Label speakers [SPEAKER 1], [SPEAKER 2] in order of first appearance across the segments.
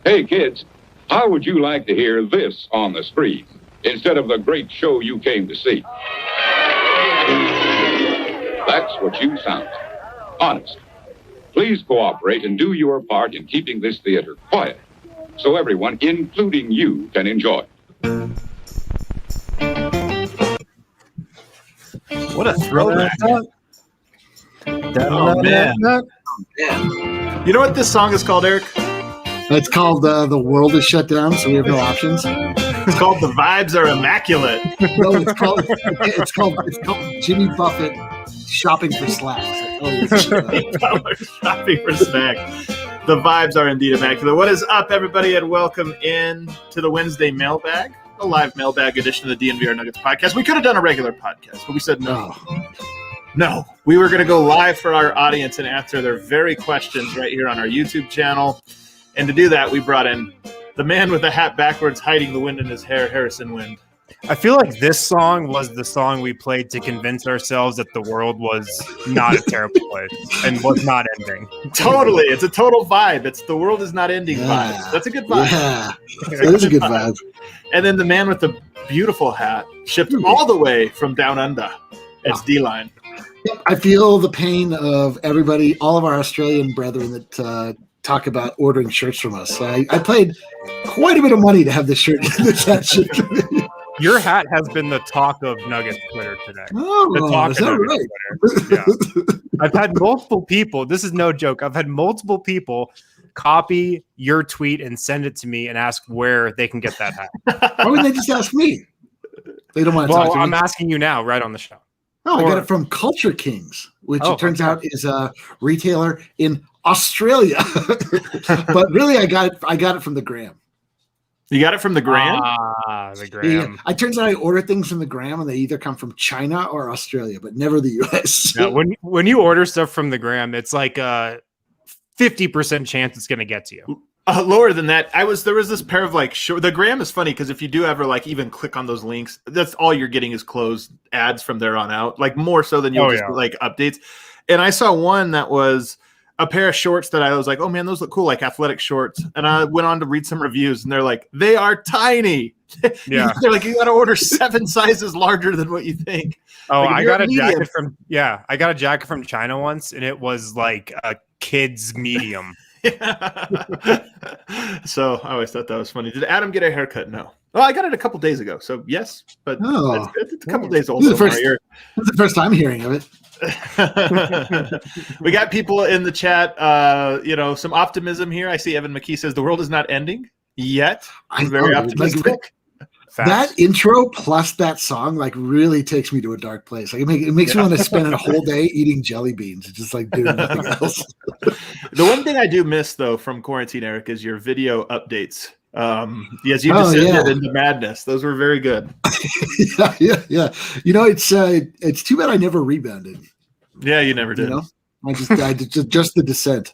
[SPEAKER 1] Hey, kids, how would you like to hear this on the screen instead of the great show you came to see? That's what you sound like. Honest. Please cooperate and do your part in keeping this theater quiet so everyone, including you, can enjoy.
[SPEAKER 2] What a throwback.
[SPEAKER 3] Oh, man.
[SPEAKER 2] You know what this song is called, Eric?
[SPEAKER 3] It's called The World is Shut Down, so we have no options.
[SPEAKER 2] It's called The Vibes Are Immaculate.
[SPEAKER 3] No, it's called Jimmy Buffett Shopping for Slacks.
[SPEAKER 2] Shopping for snacks. The vibes are indeed immaculate. What is up, everybody, and welcome in to the Wednesday Mailbag, a live mailbag edition of the DNVR Nuggets podcast. We could have done a regular podcast, but we said no. No, we were going to go live for our audience and answer their very questions right here on our YouTube channel. And to do that, we brought in the man with the hat backwards, hiding the wind in his hair, Harrison Wind.
[SPEAKER 4] I feel like this song was the song we played to convince ourselves that the world was not a terrible place and was not ending.
[SPEAKER 2] Totally. It's a total vibe. It's the world is not ending vibe. That's a good vibe.
[SPEAKER 3] Yeah, that is a good vibe.
[SPEAKER 2] And then the man with the beautiful hat shipped all the way from down under. It's D-Line.
[SPEAKER 3] I feel the pain of everybody, all of our Australian brethren that talk about ordering shirts from us. I paid quite a bit of money to have this shirt. This hat shipped to me.
[SPEAKER 4] Your hat has been the talk of Nuggets Twitter today.
[SPEAKER 3] Oh,
[SPEAKER 4] the talk
[SPEAKER 3] is that right?
[SPEAKER 4] Twitter. Yeah. I've had multiple people. This is no joke. I've had multiple people copy your tweet and send it to me and ask where they can get that hat.
[SPEAKER 3] Why wouldn't they just ask me? They don't want to talk to me.
[SPEAKER 4] I'm asking you now, right on the show.
[SPEAKER 3] No, I got it from Culture Kings, which it turns out is a retailer in Australia. But really, I got it from the Gram.
[SPEAKER 2] You got it from the Gram?
[SPEAKER 4] The Gram.
[SPEAKER 3] Yeah. It turns out I order things from the Gram, and they either come from China or Australia, but never the U.S.
[SPEAKER 4] Yeah, when you order stuff from the Gram, it's like a 50% chance it's going to get to you.
[SPEAKER 2] Lower than that. There was this pair of the Gram is funny because if you do ever even click on those links, that's all you're getting is closed ads from there on out, more so than you'll updates. And I saw one that was a pair of shorts that I was like, oh man, those look cool, like athletic shorts. And I went on to read some reviews and they're like, they are tiny. Yeah. They're like, you got to order 7 sizes larger than what you think.
[SPEAKER 4] Oh, I got a jacket from China once and it was like a kid's medium.
[SPEAKER 2] So I always thought that was funny. Did Adam get a haircut? No. Well, I got it a couple days ago. So yes, but it's a couple days old.
[SPEAKER 3] This is the first time hearing of it.
[SPEAKER 2] We got people in the chat. Some optimism here. I see Evan McKee says the world is not ending yet. I'm very optimistic.
[SPEAKER 3] That intro plus that song really takes me to a dark place. It makes me want to spend a whole day eating jelly beans and just doing nothing else.
[SPEAKER 2] The one thing I do miss though from quarantine, Eric, is your video updates. Yes, you descended into madness. Those were very good.
[SPEAKER 3] yeah. It's too bad I never rebounded.
[SPEAKER 2] Yeah, you never did.
[SPEAKER 3] I just the descent.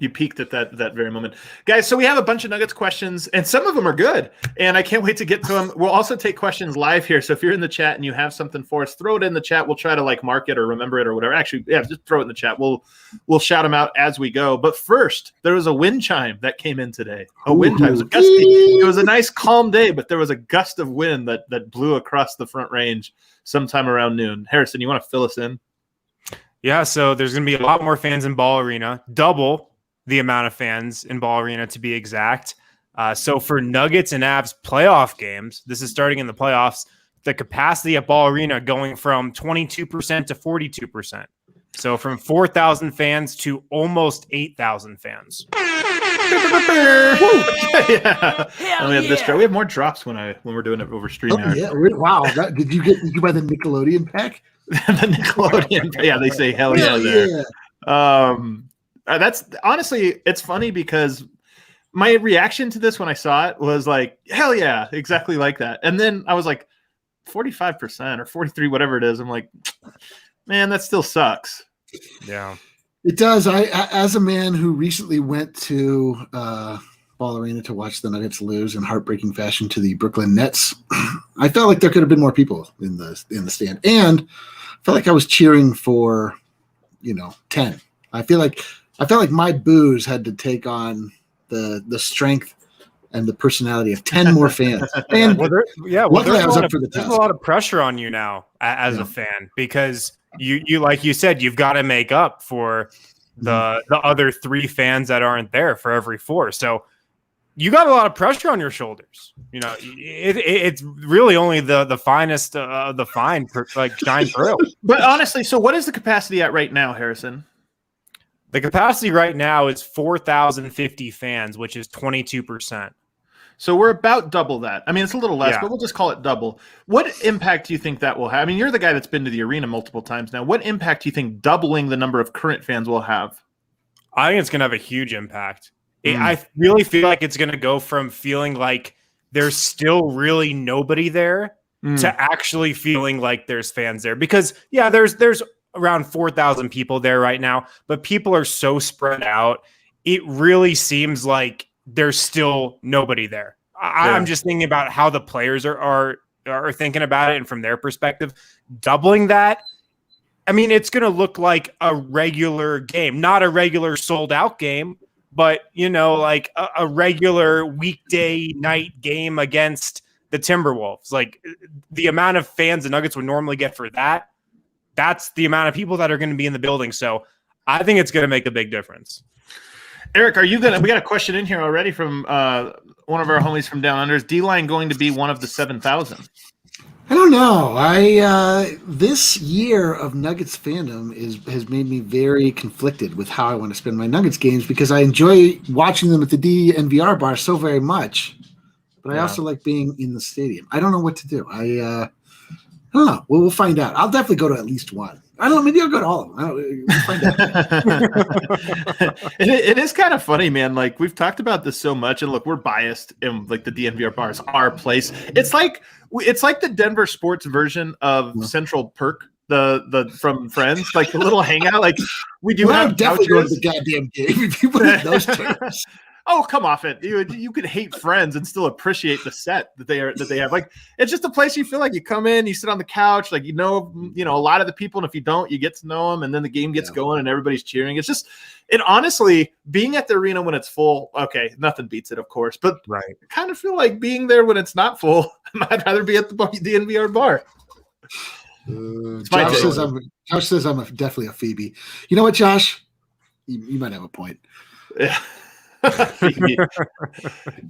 [SPEAKER 2] You peaked at that very moment. Guys, so we have a bunch of Nuggets questions, and some of them are good, and I can't wait to get to them. We'll also take questions live here, so if you're in the chat and you have something for us, throw it in the chat. We'll try to mark it or remember it or whatever. Actually, yeah, just throw it in the chat. We'll shout them out as we go. But first, there was a wind chime that came in today. A wind chime. It was gusty. It was a nice, calm day, but there was a gust of wind that blew across the Front Range sometime around noon. Harrison, you want to fill us in?
[SPEAKER 4] Yeah, so there's going to be a lot more fans in Ball Arena, double the amount of fans in Ball Arena to be exact. So for Nuggets and Avs playoff games, this is starting in the playoffs, the capacity at Ball Arena going from 22% to 42%. So from 4,000 fans to almost 8,000 fans.
[SPEAKER 2] And we have this. We have more drops when we're doing it over StreamYard.
[SPEAKER 3] Oh, yeah. Wow. Did you buy the Nickelodeon pack?
[SPEAKER 2] The Nickelodeon. Yeah, they say hell yeah there. Yeah. That's honestly, it's funny because my reaction to this when I saw it was like, hell yeah, exactly like that. And then I was like, 45% or 43, whatever it is. I'm like, man, that still sucks.
[SPEAKER 4] Yeah,
[SPEAKER 3] it does. As a man who recently went to Ball Arena to watch the Nuggets lose in heartbreaking fashion to the Brooklyn Nets, I felt like there could have been more people in the stand, and I felt like I was cheering for 10. I felt like my boos had to take on the strength and the personality of 10 more fans. And luckily I was up for the
[SPEAKER 4] task. There's a lot of pressure on you now as a fan, because you like you said, you've got to make up for the other 3 fans that aren't there for every 4. So you got a lot of pressure on your shoulders. You know, it's really only the finest of the fine shine through.
[SPEAKER 2] But honestly, so what is the capacity at right now, Harrison?
[SPEAKER 4] The capacity right now is 4,050 fans, which is 22%.
[SPEAKER 2] So we're about double that. I mean, it's a little less, but we'll just call it double. What impact do you think that will have? I mean, you're the guy that's been to the arena multiple times now. What impact do you think doubling the number of current fans will have?
[SPEAKER 4] I think it's going to have a huge impact. I really feel like it's going to go from feeling like there's still really nobody there to actually feeling like there's fans there. Because, there's around 4,000 people there right now, but people are so spread out. It really seems like there's still nobody there. I'm just thinking about how the players are thinking about it, and from their perspective, doubling that, I mean, it's going to look like a regular game, not a regular sold out game, but like a regular weekday night game against the Timberwolves. Like the amount of fans the Nuggets would normally get for that, that's the amount of people that are going to be in the building. So I think it's going to make a big difference.
[SPEAKER 2] Eric, we got a question in here already from one of our homies from Down Under. Is D-Line going to be one of the 7,000?
[SPEAKER 3] I don't know. This year of Nuggets fandom has made me very conflicted with how I want to spend my Nuggets games, because I enjoy watching them at the DNVR bar so very much, but I also like being in the stadium. I don't know what to do. I don't know. We'll find out. I'll definitely go to at least one. I don't know. Maybe I'll go to all of them. We'll find out.
[SPEAKER 2] It is kind of funny, man. Like, we've talked about this so much, and look, we're biased, and like the DNVR bar is our place. It's like the Denver sports version of Central Perk, the from Friends, like the little hangout. Like we do have
[SPEAKER 3] definitely go to the goddamn game if you put it in those terms.
[SPEAKER 2] Oh, come off it. You could hate Friends and still appreciate the set that they have. Like, it's just a place you feel like you come in, you sit on the couch, like, a lot of the people. And if you don't, you get to know them, and then the game gets going and everybody's cheering. It's just, honestly, being at the arena when it's full, okay, nothing beats it, of course. But I kind of feel like being there when it's not full, I'd rather be at the DNVR bar.
[SPEAKER 3] Josh says I'm definitely a Phoebe. You know what, Josh? You might have a point.
[SPEAKER 2] Yeah.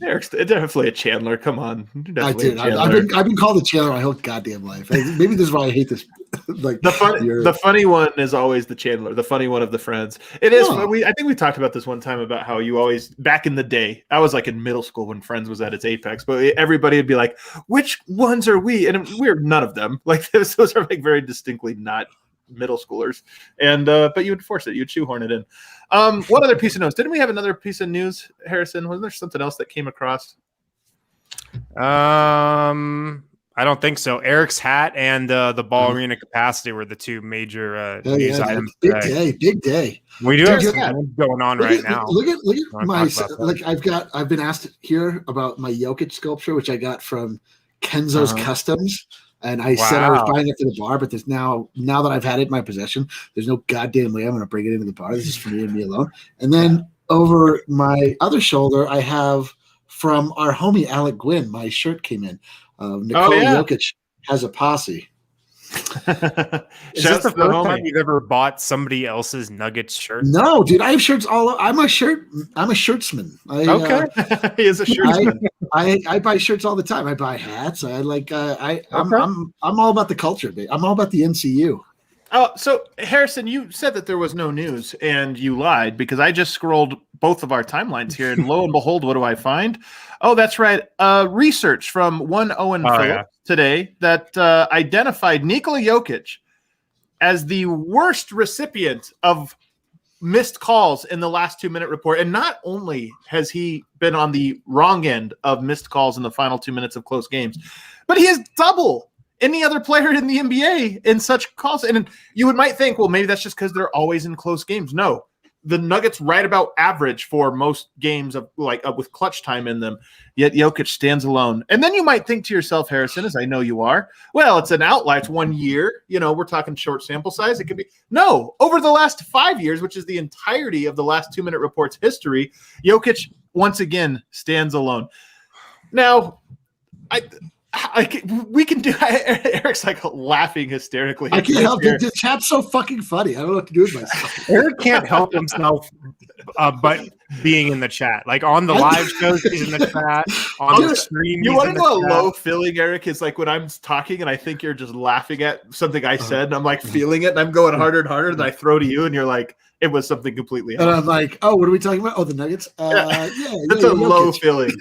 [SPEAKER 2] Eric's definitely a Chandler. Come on,
[SPEAKER 3] I did. I've been called a Chandler my whole goddamn life. Maybe this is why I hate this. Like
[SPEAKER 2] the funny one is always the Chandler, the funny one of the friends. It is. I think we talked about this one time about how you always, back in the day, I was like in middle school when Friends was at its apex, but everybody would be like, "Which ones are we?" And we're none of them. Like those are like very distinctly not middle schoolers, and but you would force it, you'd shoehorn it in. What other piece of news? Didn't we have another piece of news, Harrison? Wasn't there something else that came across?
[SPEAKER 4] I don't think so. Eric's hat and the ball arena capacity were the two major news items.
[SPEAKER 3] Big day.
[SPEAKER 4] We do have something going on right now.
[SPEAKER 3] Look at my I've been asked here about my Jokic sculpture, which I got from Kenzo's Customs. And I said I was buying it for the bar, but there's now that I've had it in my possession, there's no goddamn way I'm going to bring it into the bar. This is for me and me alone. And then over my other shoulder, I have from our homie Alec Gwynn, my shirt came in. Nikola Jokic has a posse.
[SPEAKER 4] Is this the first time you've ever bought somebody else's Nuggets shirt?
[SPEAKER 3] No, dude, I have shirts all over. I'm a shirtsman.
[SPEAKER 2] He is a shirtsman.
[SPEAKER 3] I buy shirts all the time. I buy hats. I'm all about the culture, babe. I'm all about the NCU.
[SPEAKER 2] Oh, so Harrison, you said that there was no news, and you lied, because I just scrolled both of our timelines here, and lo and behold, what do I find? Oh, that's right. Research from one Owen Phillips today that identified Nikola Jokic as the worst recipient of missed calls in the last 2-minute report. And not only has he been on the wrong end of missed calls in the final 2 minutes of close games, but he is double any other player in the NBA in such calls. And you might think, well, maybe that's just because they're always in close games. No, the Nuggets right about average for most games of with clutch time in them, yet Jokic stands alone. And then you might think to yourself, Harrison, as I know you are, well, it's an outlier. It's 1 year. We're talking short sample size. It could be no over the last 5 years, which is the entirety of the last 2 Minute Report's history. Jokic once again stands alone. Now, we can do. Eric's like laughing hysterically.
[SPEAKER 3] I can't help it. The chat's so fucking funny. I don't know what to do with myself.
[SPEAKER 4] Eric can't help himself, but being in the chat, like on the live shows, he's in the chat. On the stream,
[SPEAKER 2] you want to know a low feeling, Eric? Is like when I'm talking and I think you're just laughing at something I said, and I'm like feeling it, and I'm going harder and harder, and I throw to you, and you're like, it was something completely.
[SPEAKER 3] And I'm like, oh, what are we talking about? Oh, the Nuggets.
[SPEAKER 2] That's a low feeling.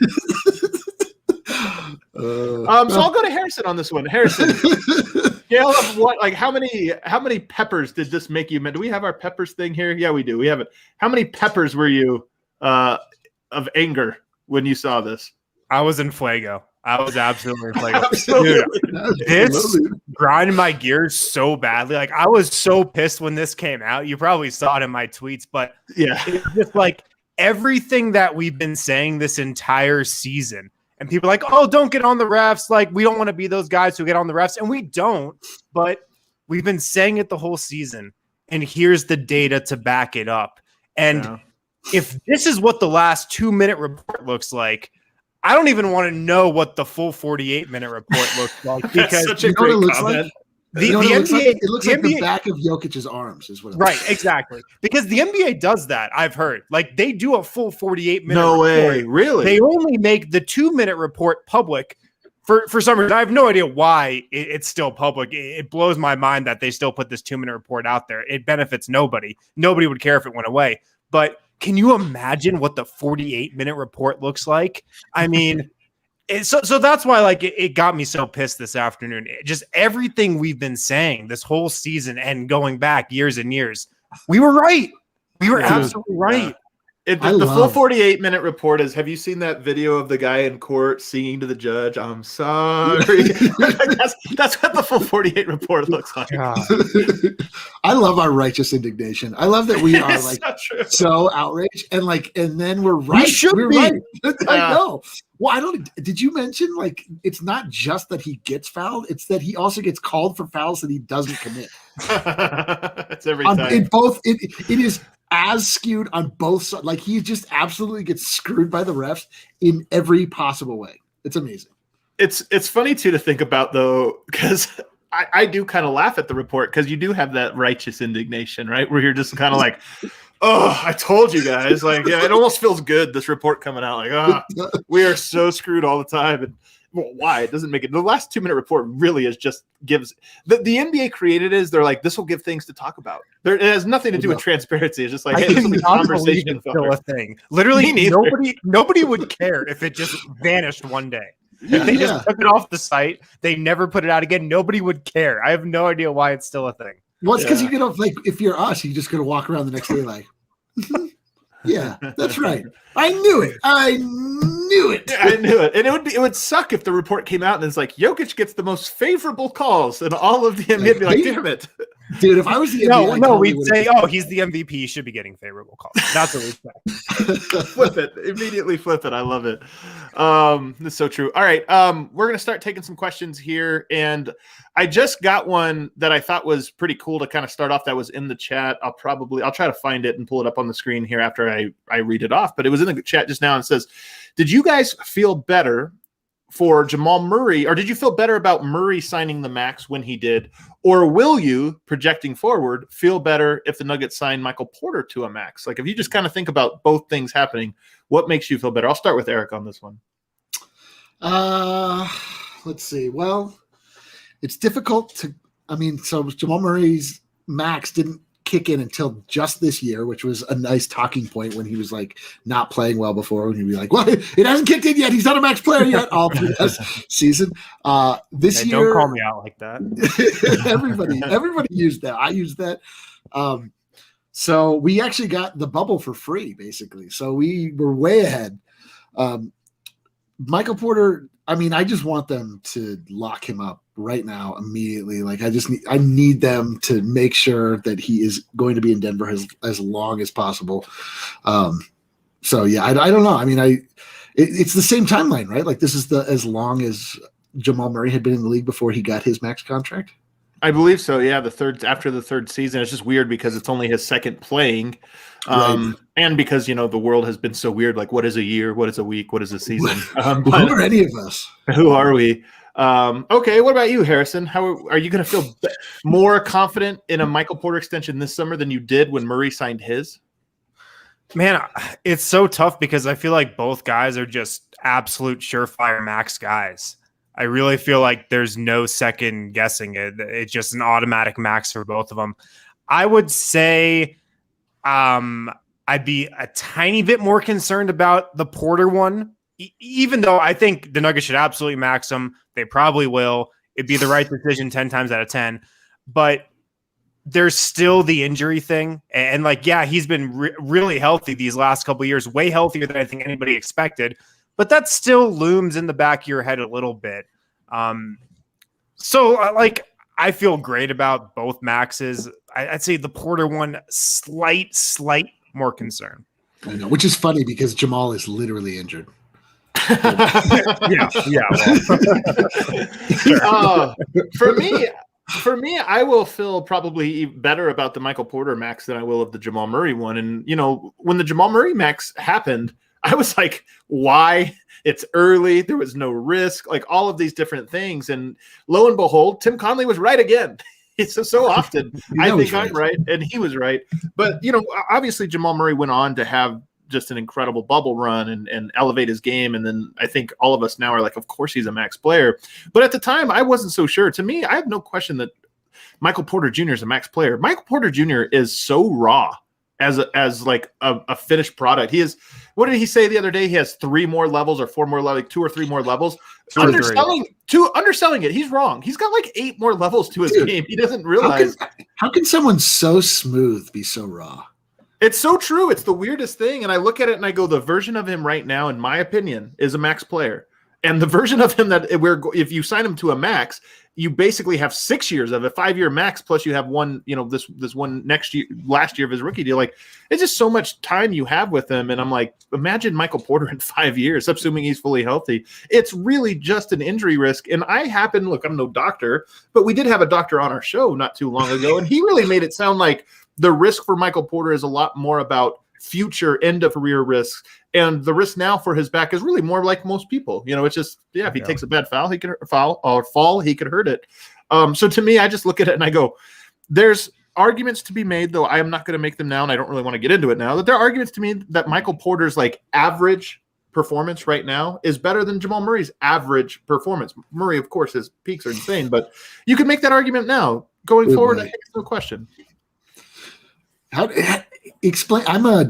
[SPEAKER 2] So I'll go to Harrison on this one. Harrison, scale of what? Like how many peppers did this make you? Do we have our peppers thing here? Yeah, we do. We have it. How many peppers were you of anger when you saw this?
[SPEAKER 4] I was in Fuego. I was absolutely in Fuego. Dude, this grinded my gears so badly. Like I was so pissed when this came out. You probably saw it in my tweets, but
[SPEAKER 2] yeah,
[SPEAKER 4] it's just like everything that we've been saying this entire season. And people are like, oh, don't get on the refs. Like, we don't want to be those guys who get on the refs. And we don't. But we've been saying it the whole season. And here's the data to back it up. And if this is what the last 2 minute report looks like, I don't even want to know what the full 48-minute report looks like. Because
[SPEAKER 2] such a great comment.
[SPEAKER 3] Like? The NBA, it looks like the back of Jokic's arms is what it
[SPEAKER 4] right, exactly. Because the NBA does that, I've heard. Like they do a full 48-minute
[SPEAKER 2] No
[SPEAKER 4] report.
[SPEAKER 2] way, really?
[SPEAKER 4] They only make the 2 minute report public for some reason. I have no idea why it's still public. It blows my mind that they still put this 2 minute report out there. It benefits nobody. Nobody would care if it went away. But can you imagine what the 48-minute report looks like? I mean, so that's why like it got me so pissed this afternoon. Just everything we've been saying this whole season and going back years and years, we were right. We were absolutely right.
[SPEAKER 2] The full 48-minute report is, have you seen that video of the guy in court singing to the judge, I'm sorry? that's what the full 48 report looks like.
[SPEAKER 3] I love our righteous indignation. I love that we are like so outraged and then we're right. We're right. I know. Well, did you mention like it's not just that he gets fouled, it's that he also gets called for fouls that he doesn't commit.
[SPEAKER 2] It's every time.
[SPEAKER 3] It is as skewed on both sides. Like he just absolutely gets screwed by the refs in every possible way. It's amazing.
[SPEAKER 2] It's funny too to think about though, because I do kind of laugh at the report because you do have that righteous indignation, right? Where you're just kind of like, oh, I told you guys. Like, yeah, it almost feels good, this report coming out. Like, we are so screwed all the time. And well, why? It doesn't make it. The last 2 minute report really is just gives the NBA created is they're like, this will give things to talk about. It has nothing to do with transparency. It's just like, hey, this will be conversation.
[SPEAKER 4] Still a thing. Literally, nobody would care if it just vanished one day. If they just took it off the site, they never put it out again. Nobody would care. I have no idea why it's still a thing.
[SPEAKER 3] Well, it's because you're gonna like if you're us, you're just gonna walk around the next day like, yeah, that's right. I knew it. I knew it.
[SPEAKER 2] And it would suck if the report came out and it's like Jokic gets the most favorable calls and all of the NBA would be like, damn it.
[SPEAKER 3] Dude, if I was the NBA,
[SPEAKER 4] no, we'd say, oh, he's the MVP. He should be getting favorable calls. That's what we'd
[SPEAKER 2] say. Flip it. Immediately flip it. I love it. That's so true. All right. We're going to start taking some questions here. And I just got one that I thought was pretty cool to kind of start off that was in the chat. I'll try to find it and pull it up on the screen here after I read it off. But it was in the chat just now and it says, did you guys feel better for Jamal Murray, or did you feel better about Murray signing the max when he did? Or will you, projecting forward, feel better if the Nuggets sign Michael Porter to a max? Like if you just kind of think about both things happening, what makes you feel better? I'll start with Eric on this one.
[SPEAKER 3] Let's see. Well, it's difficult to, so Jamal Murray's max didn't kick in until just this year, which was a nice talking point when he was like not playing well before, when he'd be like, well, it hasn't kicked in yet. He's not a max player yet all through this season. This year,
[SPEAKER 4] don't call me out like that.
[SPEAKER 3] everybody used that. I used that. So we actually got the bubble for free, basically. So we were way ahead. Michael Porter, I mean, I just want them to lock him up right now, immediately. Like, I need them to make sure that he is going to be in Denver as long as possible. So yeah, I don't know. I mean, it's the same timeline, right? Like, this is as long as Jamal Murray had been in the league before he got his max contract.
[SPEAKER 2] I believe so. Yeah, after the third season. It's just weird because it's only his second playing,
[SPEAKER 3] Right.
[SPEAKER 2] and because the world has been so weird. Like, what is a year? What is a week? What is a season?
[SPEAKER 3] Who are any of us?
[SPEAKER 2] Who are we? Okay, what about you, Harrison? How are you going to feel more confident in a Michael Porter extension this summer than you did when Murray signed his?
[SPEAKER 4] Man, it's so tough because I feel like both guys are just absolute surefire max guys. I really feel like there's no second guessing it. It's just an automatic max for both of them. I would say I'd be a tiny bit more concerned about the Porter one, even though I think the Nuggets should absolutely max him. They probably will. It'd be the right decision 10 times out of 10. But there's still the injury thing. And he's been really healthy these last couple of years, way healthier than I think anybody expected. But that still looms in the back of your head a little bit. So I feel great about both maxes. I'd say the Porter one, slight more concern.
[SPEAKER 3] I know, which is funny because Jamal is literally injured.
[SPEAKER 4] Yeah.
[SPEAKER 2] Well. For me, I will feel probably better about the Michael Porter max than I will of the Jamal Murray one. And, when the Jamal Murray max happened, I was like, why? It's early. There was no risk, like all of these different things. And lo and behold, Tim Conley was right again. It's so often I think I'm right and he was right. But, obviously Jamal Murray went on to have just an incredible bubble run and elevate his game. And then I think all of us now are like, of course he's a max player. But at the time I wasn't so sure. To me, I have no question that Michael Porter Jr. is a max player. Michael Porter Jr. is so raw as a finished product. He is, what did he say the other day? He has 3 more levels or 4 more levels, 2 or 3 more levels. Underselling it. He's wrong. He's got 8 more levels to his game. He doesn't realize.
[SPEAKER 3] How can someone so smooth be so raw?
[SPEAKER 2] It's so true. It's the weirdest thing. And I look at it and I go, the version of him right now, in my opinion, is a max player. And the version of him that if you sign him to a max, you basically have 6 years of a 5-year max, plus you have one, this one last year of his rookie deal. Like, it's just so much time you have with him. And I'm like, imagine Michael Porter in 5 years, assuming he's fully healthy. It's really just an injury risk. And look, I'm no doctor, but we did have a doctor on our show not too long ago. And he really made it sound like the risk for Michael Porter is a lot more about future end of career risks. And the risk now for his back is really more like most people. It's just, if he takes a bad foul, he could fall, he could hurt it. So to me, I just look at it and I go, there's arguments to be made, though I am not going to make them now, and I don't really want to get into it now, that there are arguments to me that Michael Porter's average performance right now is better than Jamal Murray's average performance. Murray, of course, his peaks are insane, but you can make that argument now. Going forward, I think it's no question.
[SPEAKER 3] How explain? I'm a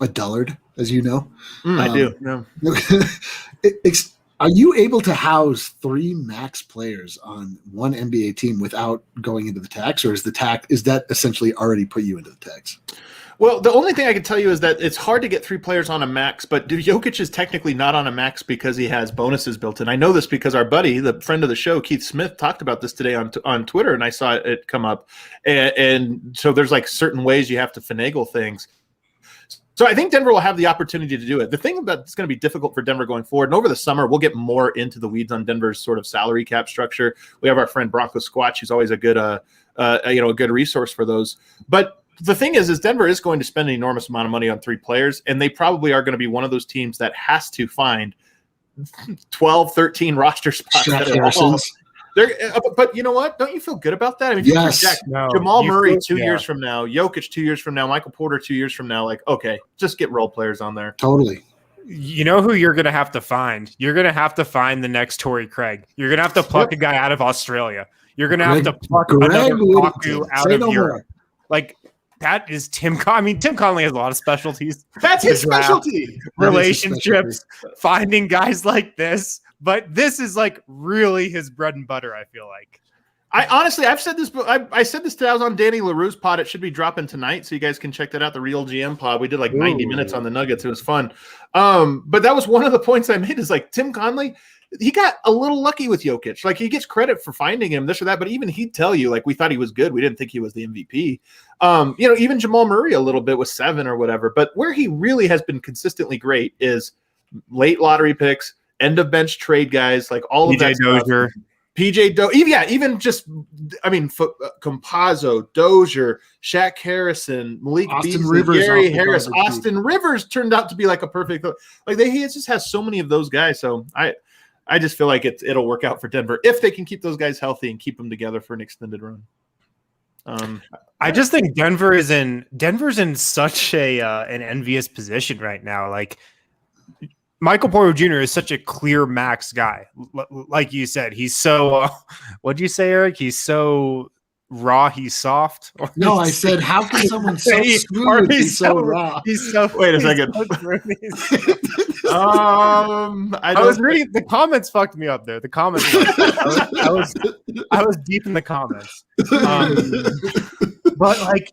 [SPEAKER 3] dullard, as you know.
[SPEAKER 2] I do. Yeah.
[SPEAKER 3] Are you able to house 3 max players on one NBA team without going into the tax, or is that essentially already put you into the tax?
[SPEAKER 2] Well, the only thing I can tell you is that it's hard to get 3 players on a max, but Jokic is technically not on a max because he has bonuses built in. I know this because our buddy, the friend of the show, Keith Smith, talked about this today on Twitter, and I saw it come up. And so there's certain ways you have to finagle things. So I think Denver will have the opportunity to do it. The thing that's going to be difficult for Denver going forward, and over the summer, we'll get more into the weeds on Denver's sort of salary cap structure. We have our friend Bronco Squatch, who's always a good resource for those. But the thing is Denver is going to spend an enormous amount of money on 3 players, and they probably are going to be one of those teams that has to find 12, 13 roster spots. But you know what? Don't you feel good about that? I mean, if you project Jamal Murray 2 years from now, Jokic 2 years from now, Michael Porter 2 years from now, okay, just get role players on there.
[SPEAKER 3] Totally.
[SPEAKER 4] You know who you're going to have to find? You're going to have to find the next Torrey Craig. You're going to have to pluck a guy out of Australia. You're going to have to pluck another Baku out of Europe. That is Tim Conley. I mean, Tim Conley has a lot of specialties.
[SPEAKER 2] That's his specialty.
[SPEAKER 4] Relationships, finding guys like this. But this is really his bread and butter, I feel like.
[SPEAKER 2] I honestly, I've said this, but I said this today. I was on Danny LaRue's pod. It should be dropping tonight, so you guys can check that out. The Real GM pod. We did like 90 minutes on the Nuggets. It was fun. But that was one of the points I made. Is like Tim Conley. He got a little lucky with Jokic. Like he gets credit for finding him, this or that, but even he'd tell you, like, we thought he was good. We didn't think he was the MVP. Even Jamal Murray a little bit with 7 or whatever. But where he really has been consistently great is late lottery picks, end of bench trade guys, like all of that
[SPEAKER 4] Dozier.
[SPEAKER 2] stuff. PJ Dozier, even just, Compazzo, Dozier, Shaq Harrison, Malik Beasley, Gary Harris, Austin Rivers turned out to be like a perfect, like he just has so many of those guys. So I just feel like it'll work out for Denver if they can keep those guys healthy and keep them together for an extended run.
[SPEAKER 4] I just think Denver's in such an envious position right now. Like Michael Porter Jr. is such a clear max guy. Like you said, he's so. What'd you say, Eric? He's so raw. He's soft.
[SPEAKER 3] No, I said, how can someone so smooth be so raw?
[SPEAKER 4] He's so.
[SPEAKER 2] Wait a second.
[SPEAKER 4] I was reading the comments. Fucked me up there. The comments. I was deep in the comments. But like,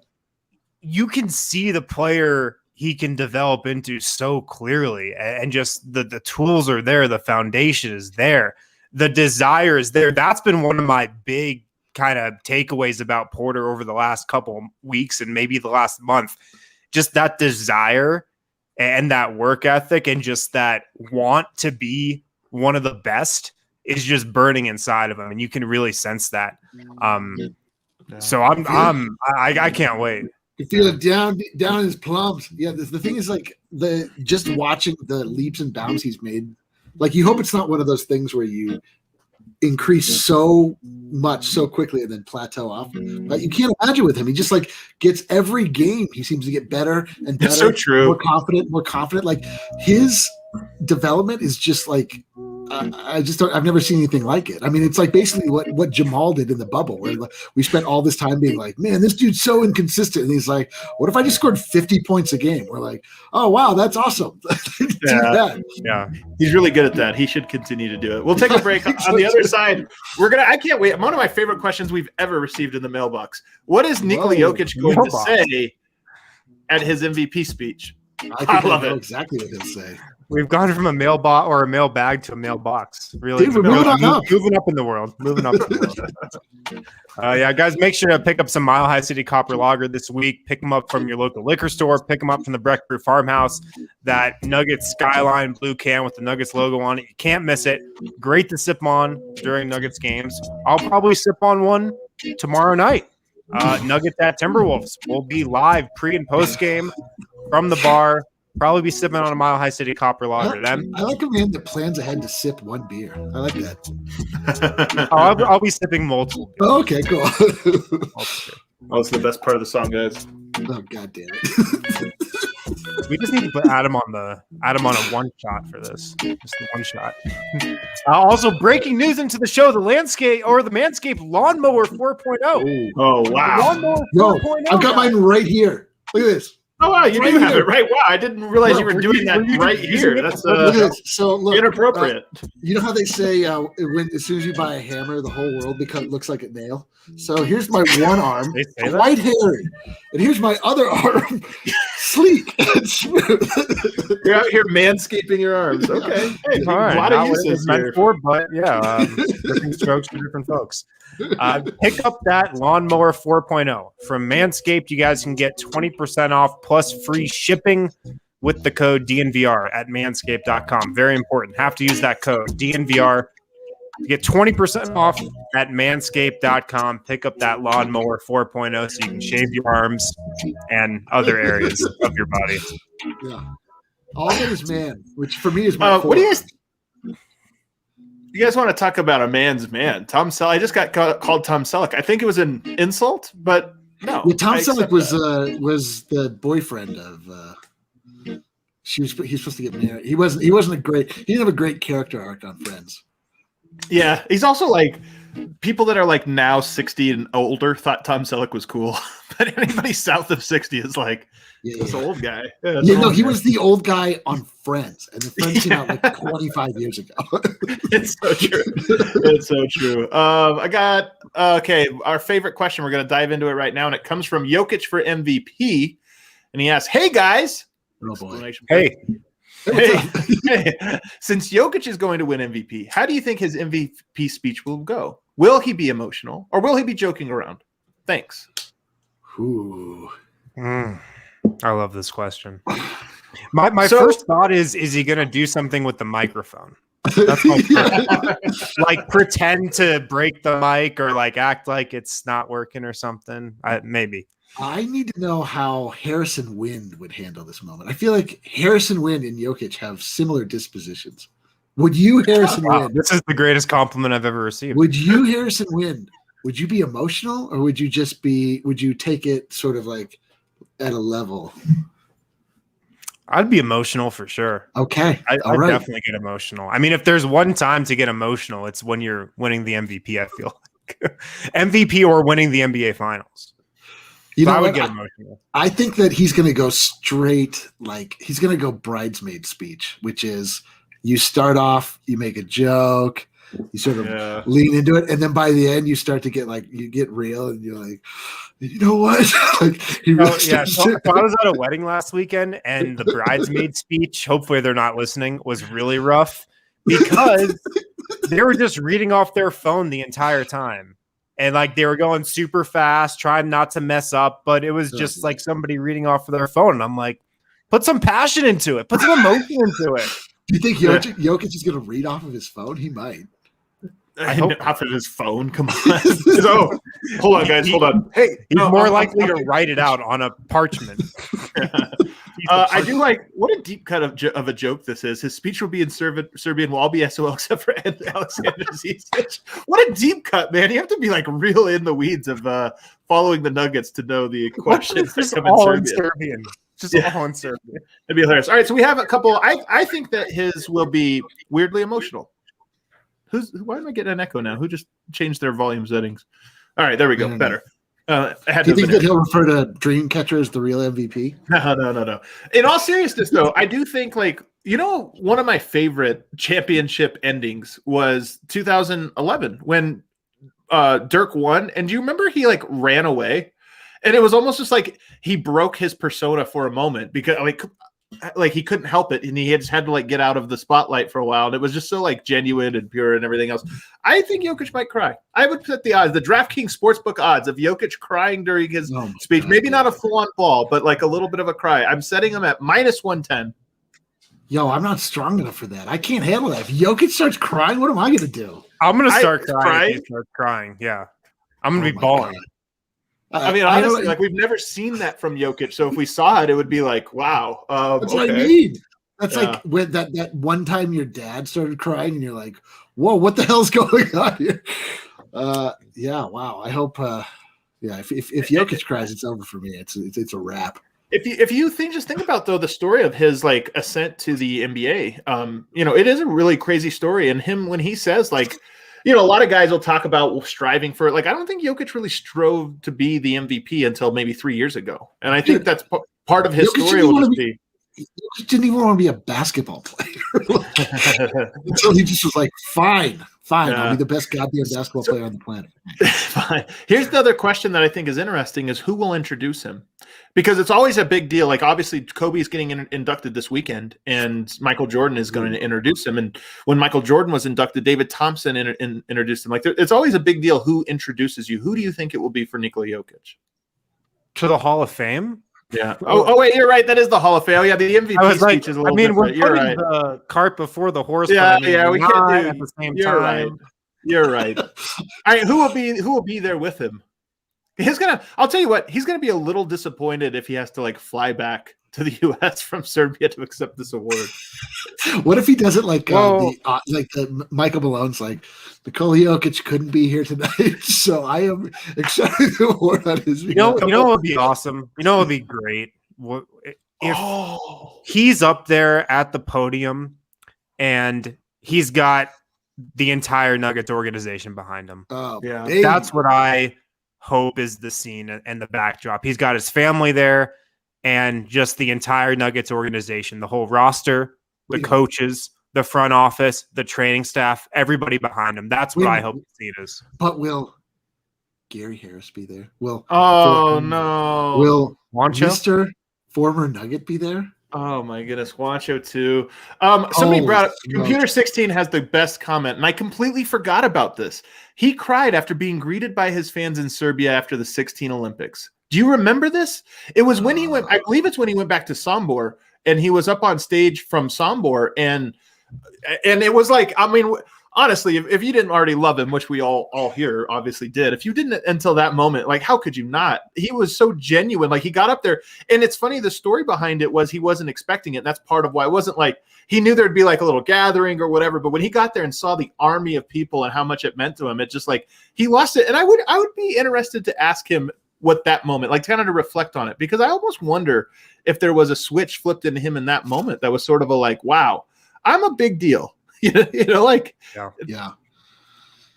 [SPEAKER 4] you can see the player he can develop into so clearly, and just the tools are there, the foundation is there, the desire is there. That's been one of my big kind of takeaways about Porter over the last couple weeks and maybe the last month. Just that desire and that work ethic and just that want to be one of the best is just burning inside of him, and you can really sense that. So I can't wait.
[SPEAKER 3] You feel it down in his plums. Yeah, the thing is, like, just watching the leaps and bounds he's made. Like, you hope it's not one of those things where you increase so much so quickly and then plateau off. But you can't imagine with him. He just like gets every game. He seems to get better and better.
[SPEAKER 2] That's so true.
[SPEAKER 3] More confident. Like his development is just like. I've never seen anything like it. I mean, it's like basically what Jamal did in the bubble, where we spent all this time being like, man, this dude's so inconsistent. And he's like, what if I just scored 50 points a game? We're like, oh, wow, that's awesome.
[SPEAKER 2] Yeah. He's really good at that. He should continue to do it. We'll take a break. On the other side, I can't wait. One of my favorite questions we've ever received in the mailbox. What is Nikola Jokic going to say at his MVP speech?
[SPEAKER 3] I love it. Exactly what he'll say.
[SPEAKER 4] We've gone from a mailbot or a mailbag to a mailbox. Really,
[SPEAKER 3] dude, moving
[SPEAKER 4] up in the world. Yeah, guys, make sure to pick up some Mile High City Copper Lager this week. Pick them up from your local liquor store. Pick them up from the Breck Brew Farmhouse. That Nuggets Skyline blue can with the Nuggets logo on it. You can't miss it. Great to sip on during Nuggets games. I'll probably sip on one tomorrow night. Nuggets at Timberwolves. We'll be live pre and post game from the bar. Probably be sipping on a Mile High City Copper Lager.
[SPEAKER 3] I like a man that plans ahead to sip one beer. I like that.
[SPEAKER 4] I'll be sipping multiple.
[SPEAKER 3] Oh, okay, cool.
[SPEAKER 2] That's the best part of the song, guys.
[SPEAKER 3] Oh, God damn it.
[SPEAKER 4] We just need to put Adam on a one shot for this. Just the one shot. Also, breaking news into the show: the Manscaped Lawnmower 4.0.
[SPEAKER 2] Oh wow!
[SPEAKER 4] Lawnmower 4.0.
[SPEAKER 3] I've got mine right here. Look at this.
[SPEAKER 2] Oh wow, you do have it right. Wow, I didn't realize you were doing that right here. That's inappropriate.
[SPEAKER 3] You know how they say as soon as you buy a hammer, the whole world looks like a nail. So here's my one arm, white hairy, and here's my other arm, sleek and smooth.
[SPEAKER 2] You're out here manscaping your arms. Okay, hey,
[SPEAKER 4] all right.
[SPEAKER 2] A lot of uses here.
[SPEAKER 4] But yeah, different strokes for different folks. Pick up that Lawnmower 4.0 from Manscaped. You guys can get 20% off plus free shipping with the code DNVR at manscaped.com. Very important. Have to use that code DNVR to get 20% off at manscaped.com. Pick up that Lawnmower 4.0 so you can shave your arms and other areas of your body.
[SPEAKER 3] Yeah. All that is man, which for me is my
[SPEAKER 2] what do you guys want to talk about a man's man? Tom Selleck. I just got called Tom Selleck. I think it was an insult, but no.
[SPEAKER 3] Yeah, Tom Selleck was the boyfriend of. He's supposed to get married. He didn't have a great character arc on Friends.
[SPEAKER 2] Yeah, he's also like people that are like now 60 and older thought Tom Selleck was cool, but anybody south of 60 is like, this old guy.
[SPEAKER 3] He was the old guy on Friends, and the Friends came out like 25 years ago.
[SPEAKER 2] It's so true. It's so true. I got our favorite question. We're going to dive into it right now, and it comes from Jokic for MVP, and he asks, "Hey guys,
[SPEAKER 4] hey.
[SPEAKER 2] Since Jokic is going to win MVP, how do you think his MVP speech will go? Will he be emotional, or will he be joking around? Thanks."
[SPEAKER 3] Ooh.
[SPEAKER 4] I love this question. My first thought is he going to do something with the microphone? That's like pretend to break the mic or like act like it's not working or something. Maybe.
[SPEAKER 3] I need to know how Harrison Wind would handle this moment. I feel like Harrison Wind and Jokic have similar dispositions. Would you, Harrison Wind?
[SPEAKER 4] This is the greatest compliment I've ever received.
[SPEAKER 3] Would you, Harrison Wind? Would you be emotional, or would you take it sort of like at a level?
[SPEAKER 4] I'd be emotional for sure.
[SPEAKER 3] Okay.
[SPEAKER 4] I'd definitely get emotional. I mean, if there's one time to get emotional, it's when you're winning the MVP, I feel like. MVP or winning the NBA Finals. I would get emotional.
[SPEAKER 3] I think that he's going to go straight, like he's going to go bridesmaid speech, which is you start off, you make a joke, you sort of lean into it, and then by the end you start to get like you get real, and you're like, you know what? Like he really
[SPEAKER 4] So I was at a wedding last weekend, and the bridesmaid speech, hopefully they're not listening, was really rough because they were just reading off their phone the entire time. And like they were going super fast, trying not to mess up, but it was just like somebody reading off of their phone. And I'm like, put some passion into it, put some emotion into it.
[SPEAKER 3] Do you think Jokic is going to read off of his phone? He might.
[SPEAKER 2] I hope off of his phone. Come on. So, hold on, guys. Hold on. Hey,
[SPEAKER 4] he's more likely to write it out on a parchment.
[SPEAKER 2] I do like what a deep cut of a joke this is. His speech will be in Serbian. Will all be SOL except for Alexander Zizic. What a deep cut, man! You have to be like real in the weeds of following the Nuggets to know the questions that come in Serbian.
[SPEAKER 4] Just all in Serbian.
[SPEAKER 2] It'd be hilarious. All right, so we have a couple. I think that his will be weirdly emotional. Why am I getting an echo now? Who just changed their volume settings? All right, there we go. Better.
[SPEAKER 3] Do you think that he'll refer to Dreamcatcher as the real MVP?
[SPEAKER 2] No. In all seriousness, though, I do think one of my favorite championship endings was 2011 when Dirk won. And do you remember he like ran away? And it was almost just like he broke his persona for a moment because like he couldn't help it, and he just had to like get out of the spotlight for a while, and it was just so like genuine and pure and everything else. I think Jokic might cry. I would put the odds, the DraftKings Sportsbook odds of Jokic crying during his speech. Maybe not a full-on ball, but like a little bit of a cry. I'm setting him at -110.
[SPEAKER 3] Yo, I'm not strong enough for that. I can't handle that. If Jokic starts crying, what am I going to do?
[SPEAKER 4] I'm going to start crying. If he starts crying, yeah. I'm going to be bawling.
[SPEAKER 2] I mean, honestly, like we've never seen that from Jokic. So if we saw it, it would be like, wow.
[SPEAKER 3] That's what I mean. That's like when that one time your dad started crying, and you're like, whoa, what the hell's going on here? Yeah, wow. I hope. If Jokic cries, it's over for me. It's a wrap.
[SPEAKER 2] If you just think about though the story of his like ascent to the NBA, it is a really crazy story. And him when he says like. A lot of guys will talk about striving for it. Like, I don't think Jokic really strove to be the MVP until maybe 3 years ago. And I think that's part of his story will just be.
[SPEAKER 3] Jokic didn't even want to be a basketball player. Until he just was like, fine, I'll be the best goddamn basketball player on the planet.
[SPEAKER 2] Fine. Here's the other question that I think is interesting is who will introduce him? Because it's always a big deal. Like, obviously, Kobe is getting inducted this weekend, and Michael Jordan is going to introduce him. And when Michael Jordan was inducted, David Thompson introduced him. Like, it's always a big deal who introduces you. Who do you think it will be for Nikola Jokic?
[SPEAKER 4] To the Hall of Fame?
[SPEAKER 2] Yeah. Oh, wait, you're right. That is the Hall of Fame. Oh, yeah, the MVP speech is a little different.
[SPEAKER 4] We're putting the cart before the horse.
[SPEAKER 2] Yeah, we can't do
[SPEAKER 4] at the same
[SPEAKER 2] you're
[SPEAKER 4] time.
[SPEAKER 2] Right. You're right. All right, who will be there with him? I'll tell you what, he's gonna be a little disappointed if he has to like fly back to the US from Serbia to accept this award.
[SPEAKER 3] What if he does it like the Michael Malone's like, Nikola Jokic couldn't be here tonight, so I am accepting the award on his behalf.
[SPEAKER 4] You know what would be awesome? You know what would be great? If he's up there at the podium and he's got the entire Nuggets organization behind him.
[SPEAKER 3] Oh,
[SPEAKER 2] Yeah.
[SPEAKER 3] baby.
[SPEAKER 4] That's what I hope is the scene and the backdrop. He's got his family there and just the entire Nuggets organization, the whole roster, the coaches, the front office, the training staff, everybody behind him. That's what I hope the scene is.
[SPEAKER 3] But will Gary Harris be there? Will
[SPEAKER 2] no.
[SPEAKER 4] Juancho?
[SPEAKER 3] Mr. Former Nugget be there?
[SPEAKER 2] Oh my goodness, Juancho too. Somebody brought up Computer 16 has the best comment, and I completely forgot about this. He cried after being greeted by his fans in Serbia after the 16 Olympics. Do you remember this? It was when he went, I believe it's when he went back to Sombor, and he was up on stage from Sombor, and it was like, I mean, honestly, if you didn't already love him, which we all here obviously did, if you didn't until that moment, like, how could you not? He was so genuine. Like, he got up there, and it's funny, the story behind it was he wasn't expecting it. And that's part of why it wasn't like he knew there'd be like a little gathering or whatever. But when he got there and saw the army of people and how much it meant to him, it just like he lost it. And I would be interested to ask him what that moment, like, kind of to reflect on it, because I almost wonder if there was a switch flipped into him in that moment that was sort of a like, wow, I'm a big deal. You know, like,
[SPEAKER 3] yeah.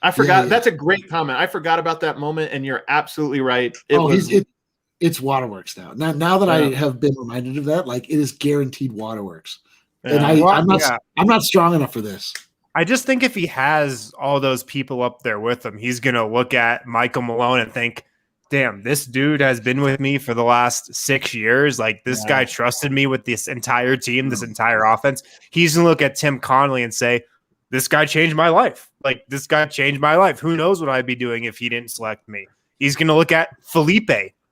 [SPEAKER 2] I forgot. That's a great comment. I forgot about that moment, and you're absolutely right.
[SPEAKER 3] It's Waterworks now. Now that I have been reminded of that, like, it is guaranteed Waterworks, and I'm not strong enough for this.
[SPEAKER 4] I just think if he has all those people up there with him, he's gonna look at Michael Malone and think, damn, this dude has been with me for the last 6 years. Like, this guy trusted me with this entire team, this entire offense. He's going to look at Tim Connolly and say, this guy changed my life. Like, this guy changed my life. Who knows what I'd be doing if he didn't select me? He's going to look at Felipe,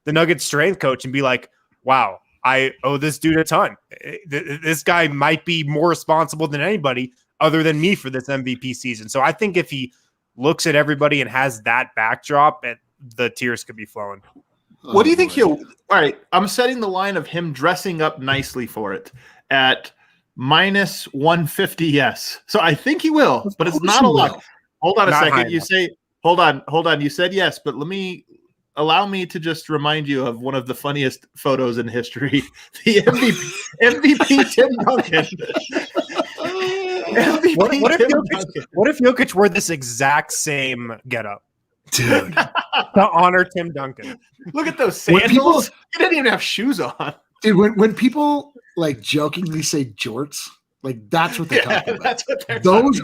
[SPEAKER 4] the Nuggets strength coach, and be like, wow, I owe this dude a ton. This guy might be more responsible than anybody other than me for this MVP season. So I think if he looks at everybody and has that backdrop, the tears could be flowing.
[SPEAKER 2] What do you think all right, I'm setting the line of him dressing up nicely for it at minus 150. Yes. So I think he will, but it's not a lot. Hold on a second. You say, hold on. You said yes, but allow me to just remind you of one of the funniest photos in history. The MVP Tim Duncan.
[SPEAKER 4] What if Jokic wore this exact same getup?
[SPEAKER 3] Dude,
[SPEAKER 4] to honor Tim Duncan.
[SPEAKER 2] Look at those sandals. He didn't even have shoes on.
[SPEAKER 3] Dude, when people like jokingly say jorts, like, that's what they're talking about.
[SPEAKER 2] That's what
[SPEAKER 3] those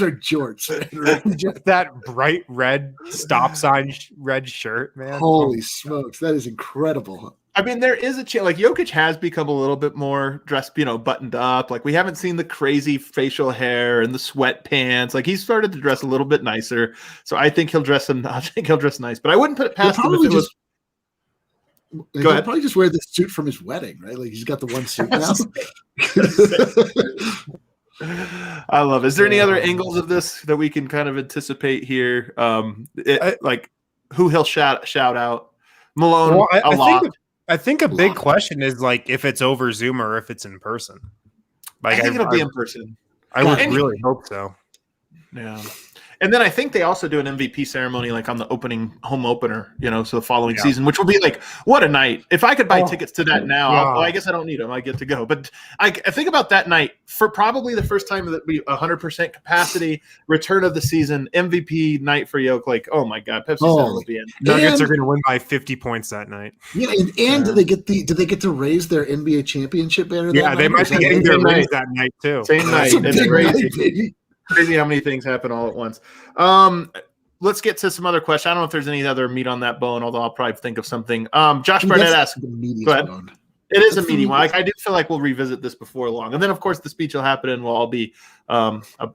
[SPEAKER 3] are jorts.
[SPEAKER 4] Just that bright red stop sign red shirt, man.
[SPEAKER 3] Holy smokes, that is incredible.
[SPEAKER 2] I mean, there is a chance. Like, Jokic has become a little bit more dressed, buttoned up. Like, we haven't seen the crazy facial hair and the sweatpants. Like, he's started to dress a little bit nicer. So I think he'll dress nice. But I wouldn't put it past him if it was.
[SPEAKER 3] Go ahead. Probably just wear the suit from his wedding, right? Like, he's got the one suit
[SPEAKER 2] now. I love it. Is there any other angles of this that we can kind of anticipate here? Like, who he'll shout out? Malone,
[SPEAKER 4] well,
[SPEAKER 2] a lot.
[SPEAKER 4] I think a big question is, like, if it's over Zoom or if it's in person. Like,
[SPEAKER 2] I think it'll be in person.
[SPEAKER 4] I would really hope so.
[SPEAKER 2] Yeah. And then I think they also do an MVP ceremony, like, on the home opener, so the following season, which will be like, what a night. If I could buy tickets to that now, I guess I don't need them. I get to go. But I think about that night for probably the first time that we 100% capacity, return of the season, MVP night for Yoke. Like, oh my God, Pepsi Center will be in.
[SPEAKER 4] Nuggets are going to win by 50 points that night.
[SPEAKER 3] Yeah, and do they get to raise their NBA championship banner?
[SPEAKER 4] Yeah, they might be getting their rings that night too.
[SPEAKER 2] Same night. It's crazy. Crazy how many things happen all at once. Let's get to some other questions. I don't know if there's any other meat on that bone, although I'll probably think of something. Josh Barnett asked. Go ahead. It is a meaty one. I do feel like we'll revisit this before long. And then, of course, the speech will happen and we'll all be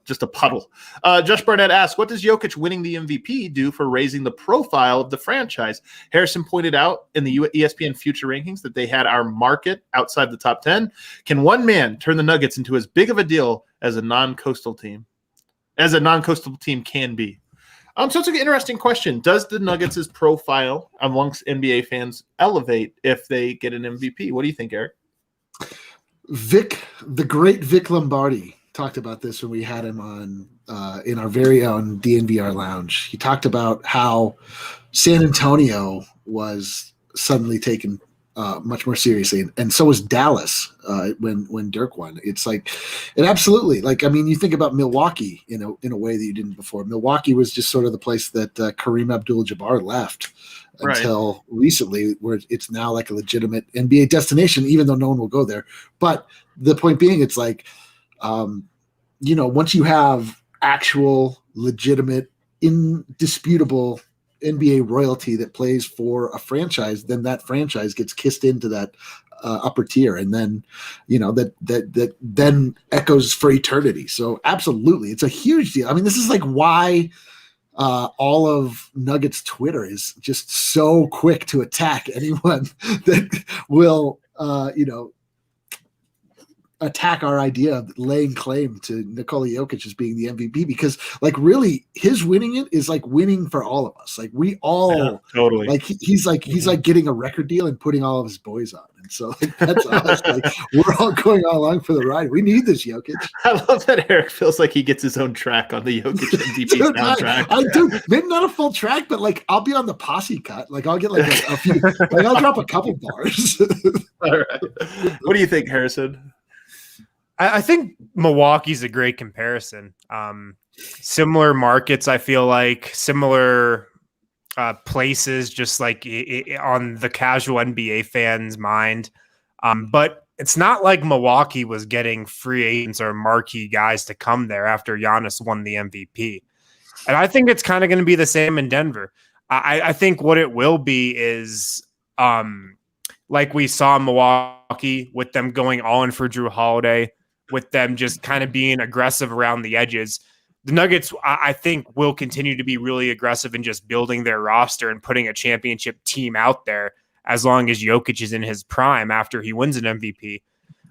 [SPEAKER 2] just a puddle. Josh Barnett asked, what does Jokic winning the MVP do for raising the profile of the franchise? Harrison pointed out in the ESPN Future Rankings that they had our market outside the top 10. Can one man turn the Nuggets into as big of a deal as a non-coastal team? As a non-coastal team can be. So it's an interesting question. Does the Nuggets' profile amongst NBA fans elevate if they get an MVP? What do you think, Eric?
[SPEAKER 3] The great Vic Lombardi talked about this when we had him on in our very own DNVR lounge. He talked about how San Antonio was suddenly taken much more seriously, and so was Dallas when Dirk won. It's like, it absolutely, like, I mean, you think about Milwaukee in a way that you didn't before. Milwaukee was just sort of the place that Kareem Abdul-Jabbar left until recently, where it's now like a legitimate NBA destination, even though no one will go there. But the point being, it's like, once you have actual, legitimate, indisputable NBA royalty that plays for a franchise, then that franchise gets kissed into that upper tier, and then that then echoes for eternity. So absolutely, it's a huge deal. I mean, this is like why all of Nuggets Twitter is just so quick to attack anyone that will attack our idea of laying claim to Nikola Jokic as being the MVP, because like really his winning it is like winning for all of us. Like we all
[SPEAKER 2] totally,
[SPEAKER 3] like he's like getting a record deal and putting all of his boys on. And so like, that's us. Like we're all going along for the ride. We need this Jokic.
[SPEAKER 2] I love that Eric feels like he gets his own track on the Jokic MVP soundtrack.
[SPEAKER 3] I do. Maybe not a full track, but like I'll be on the posse cut. Like I'll get like a few, like I'll drop a couple bars.
[SPEAKER 2] All right. What do you think, Harrison?
[SPEAKER 4] I think Milwaukee's a great comparison. Similar markets, I feel like, similar places, just like on the casual NBA fan's mind. But it's not like Milwaukee was getting free agents or marquee guys to come there after Giannis won the MVP. And I think it's kind of going to be the same in Denver. I think what it will be is like we saw in Milwaukee with them going all in for Drew Holiday, with them just kind of being aggressive around the edges. The Nuggets, I think, will continue to be really aggressive in just building their roster and putting a championship team out there as long as Jokic is in his prime after he wins an MVP.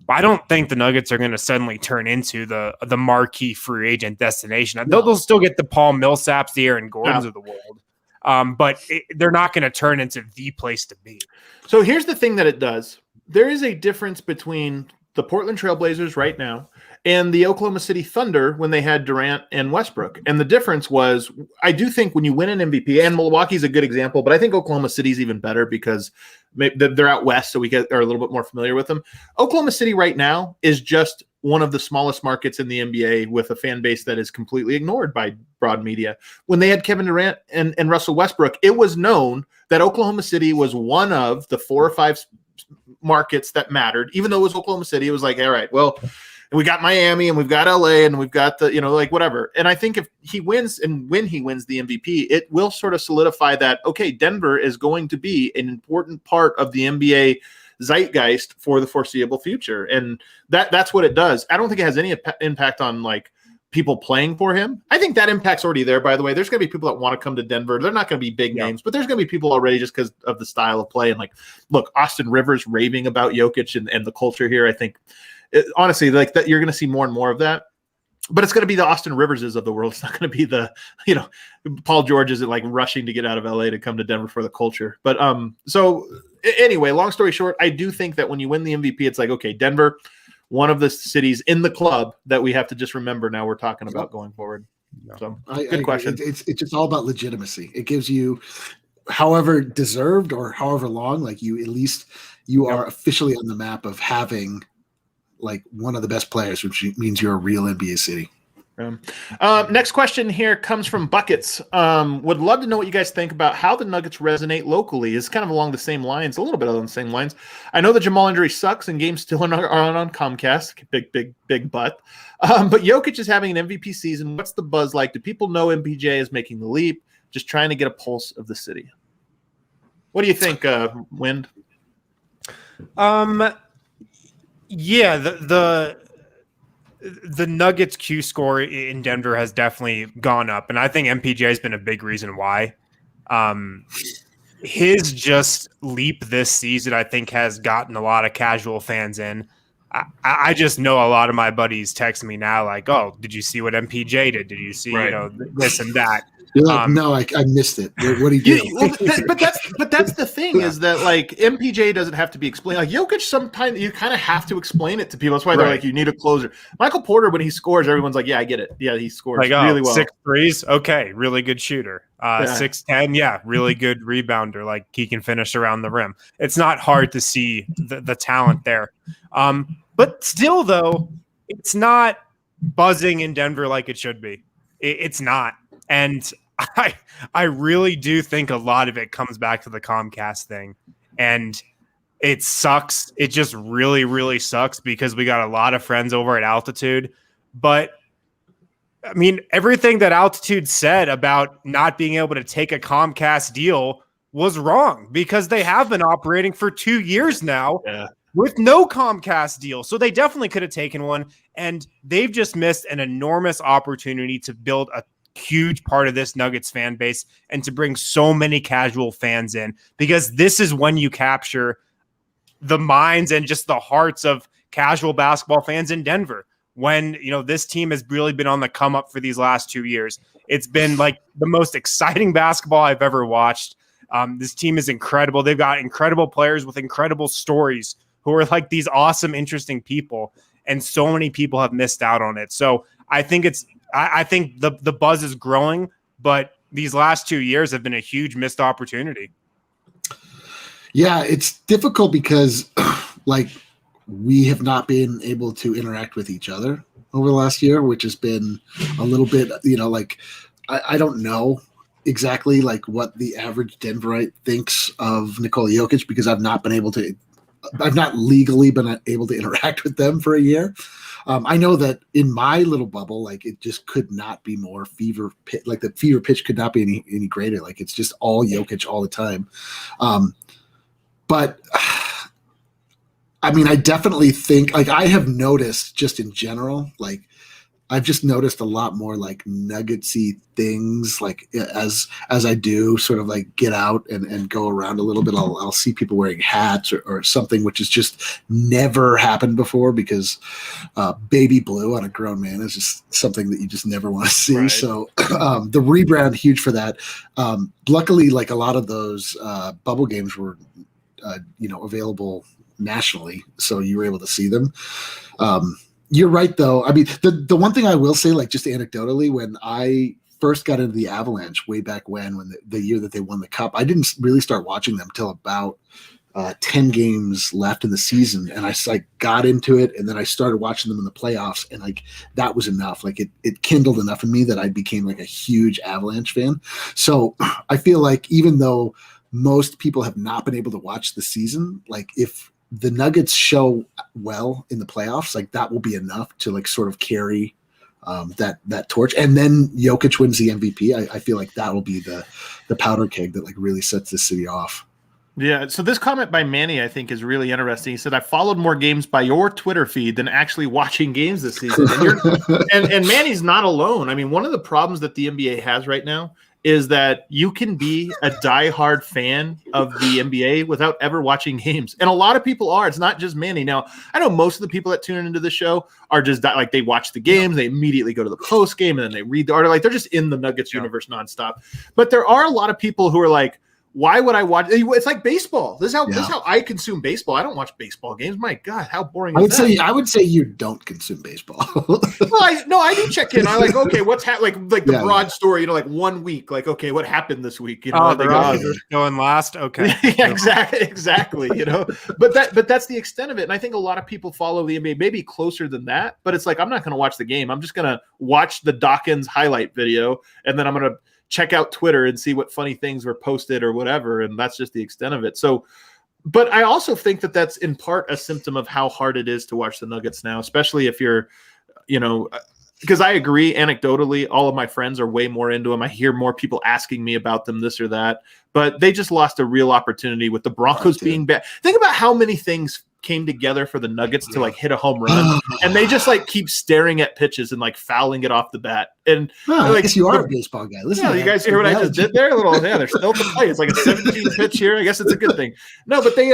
[SPEAKER 4] But I don't think the Nuggets are going to suddenly turn into the marquee free agent destination. They'll still get the Paul Millsaps, the Aaron Gordons of the world, but they're not going to turn into the place to be.
[SPEAKER 2] So here's the thing that it does. There is a difference between the Portland Trailblazers right now and the Oklahoma City Thunder when they had Durant and Westbrook. And the difference was, I do think when you win an MVP, and Milwaukee's a good example, but I think Oklahoma City's even better because they're out west, so we are a little bit more familiar with them. Oklahoma City right now is just one of the smallest markets in the NBA with a fan base that is completely ignored by broad media. When they had Kevin Durant and Russell Westbrook, it was known that Oklahoma City was one of the 4 or 5 markets that mattered. Even though it was Oklahoma City, it was like, all right, well, we got Miami and we've got LA and we've got the, like whatever. And I think if he wins and when he wins the MVP, it will sort of solidify that, okay, Denver is going to be an important part of the NBA zeitgeist for the foreseeable future. And that's what it does. I don't think it has any impact on like people playing for him. I think that impact's already there, by the way. There's going to be people that want to come to Denver. They're not going to be big names, but there's going to be people already just because of the style of play. And like, look, Austin Rivers raving about Jokic and the culture here. I think honestly, like that, you're going to see more and more of that, but it's going to be the Austin Riverses of the world. It's not going to be the, Paul George is like rushing to get out of LA to come to Denver for the culture. But so anyway, long story short, I do think that when you win the MVP, it's like, okay, Denver, one of the cities in the club that we have to just remember now we're talking about going forward. So good question.
[SPEAKER 3] It's just all about legitimacy. It gives you however deserved or however long, like you, at least you are officially on the map of having like one of the best players, which means you're a real NBA city.
[SPEAKER 2] Next question here comes from Buckets. Would love to know what you guys think about how the Nuggets resonate locally. It's kind of along the same lines, a little bit along the same lines. I know the Jamal injury sucks and games still are on Comcast. Big butt. But Jokic is having an MVP season. What's the buzz like? Do people know MPJ is making the leap? Just trying to get a pulse of the city. What do you think, Wind?
[SPEAKER 4] Yeah, the Nuggets Q score in Denver has definitely gone up, and I think MPJ has been a big reason why. His just leap this season, I think, has gotten a lot of casual fans in. I just know a lot of my buddies text me now like, oh, did you see what MPJ did? Did you see, this and that?
[SPEAKER 3] You're like, no, I missed it. What do you do?
[SPEAKER 2] But that's the thing is that like MPJ doesn't have to be explained. Like Jokic, sometimes you kind of have to explain it to people. That's why they're like, you need a closer. Michael Porter, when he scores, everyone's like, yeah, I get it. Yeah, he scores
[SPEAKER 4] like,
[SPEAKER 2] really well.
[SPEAKER 4] 6 threes, okay, really good shooter. 6'10", yeah, really good rebounder. Like he can finish around the rim. It's not hard to see the talent there. But still, though, it's not buzzing in Denver like it should be. It's not. And I really do think a lot of it comes back to the Comcast thing. And it sucks. It just really, really sucks because we got a lot of friends over at Altitude. But, I mean, everything that Altitude said about not being able to take a Comcast deal was wrong because they have been operating for 2 years now with no Comcast deal. So they definitely could have taken one. And they've just missed an enormous opportunity to build a huge part of this Nuggets fan base and to bring so many casual fans in, because this is when you capture the minds and just the hearts of casual basketball fans in Denver. When, you know, this team has really been on the come up for these last 2 years. It's been like the most exciting basketball I've ever watched. This team is incredible. They've got incredible players with incredible stories who are like these awesome, interesting people. And so many people have missed out on it. So I think I think the buzz is growing, but these last 2 years have been a huge missed opportunity.
[SPEAKER 3] Yeah, it's difficult because like we have not been able to interact with each other over the last year, which has been a little bit, you know, like I don't know exactly like what the average Denverite thinks of Nikola Jokic because I've not legally been able to interact with them for a year. I know that in my little bubble, like it just could not be more fever pitch. Like the fever pitch could not be any greater. Like it's just all Jokic all the time. But I mean, I definitely think like I have noticed just in general, like I've just noticed a lot more like nuggetsy things, like as I do sort of like get out and go around a little bit, I'll see people wearing hats or something, which has just never happened before because baby blue on a grown man is just something that you just never want to see. Right. So the rebrand, huge for that. Luckily, like a lot of those bubble games were, available nationally, so you were able to see them. You're right, though. I mean, the one thing I will say, like just anecdotally, when I first got into the Avalanche way back when the year that they won the Cup, I didn't really start watching them till about 10 games left in the season, and I like got into it, and then I started watching them in the playoffs, and like that was enough. Like it kindled enough in me that I became like a huge Avalanche fan. So I feel like even though most people have not been able to watch the season, like if the Nuggets show well in the playoffs, like that will be enough to like sort of carry that torch. And then Jokic wins the MVP. I feel like that will be the powder keg that like really sets the city off.
[SPEAKER 2] Yeah. So this comment by Manny, I think, is really interesting. He said, I followed more games by your Twitter feed than actually watching games this season. And Manny's not alone. I mean, one of the problems that the NBA has right now is that you can be a diehard fan of the NBA without ever watching games. And a lot of people are. It's not just Manny. Now, I know most of the people that tune into the show are just like they watch the games, they immediately go to the post game, and then they read the article. Like they're just in the Nuggets universe nonstop. But there are a lot of people who are like, why would I watch? It's like baseball. This is how I consume baseball. I don't watch baseball games. My God, how boring is that?
[SPEAKER 3] I would say you don't consume baseball.
[SPEAKER 2] Well, I do check in. I like, okay, what's happening? Like the broad story, like 1 week. Like, okay, what happened this week?
[SPEAKER 4] The Rockies are going last. Okay,
[SPEAKER 2] yeah, exactly. But that's the extent of it. And I think a lot of people follow the NBA maybe closer than that. But it's like I'm not going to watch the game. I'm just going to watch the Dawkins highlight video, and then I'm going to check out Twitter and see what funny things were posted or whatever. And that's just the extent of it. So, but I also think that that's in part a symptom of how hard it is to watch the Nuggets now, especially if you're, because I agree anecdotally, all of my friends are way more into them. I hear more people asking me about them, this or that, but they just lost a real opportunity with the Broncos being bad. Think about how many things came together for the Nuggets to like hit a home run, and they just like keep staring at pitches and like fouling it off the bat. And
[SPEAKER 3] I guess you are a baseball guy. Listen,
[SPEAKER 2] you guys hear what I just did there? They're still to play. It's like a 17 pitch here. I guess it's a good thing. No, but they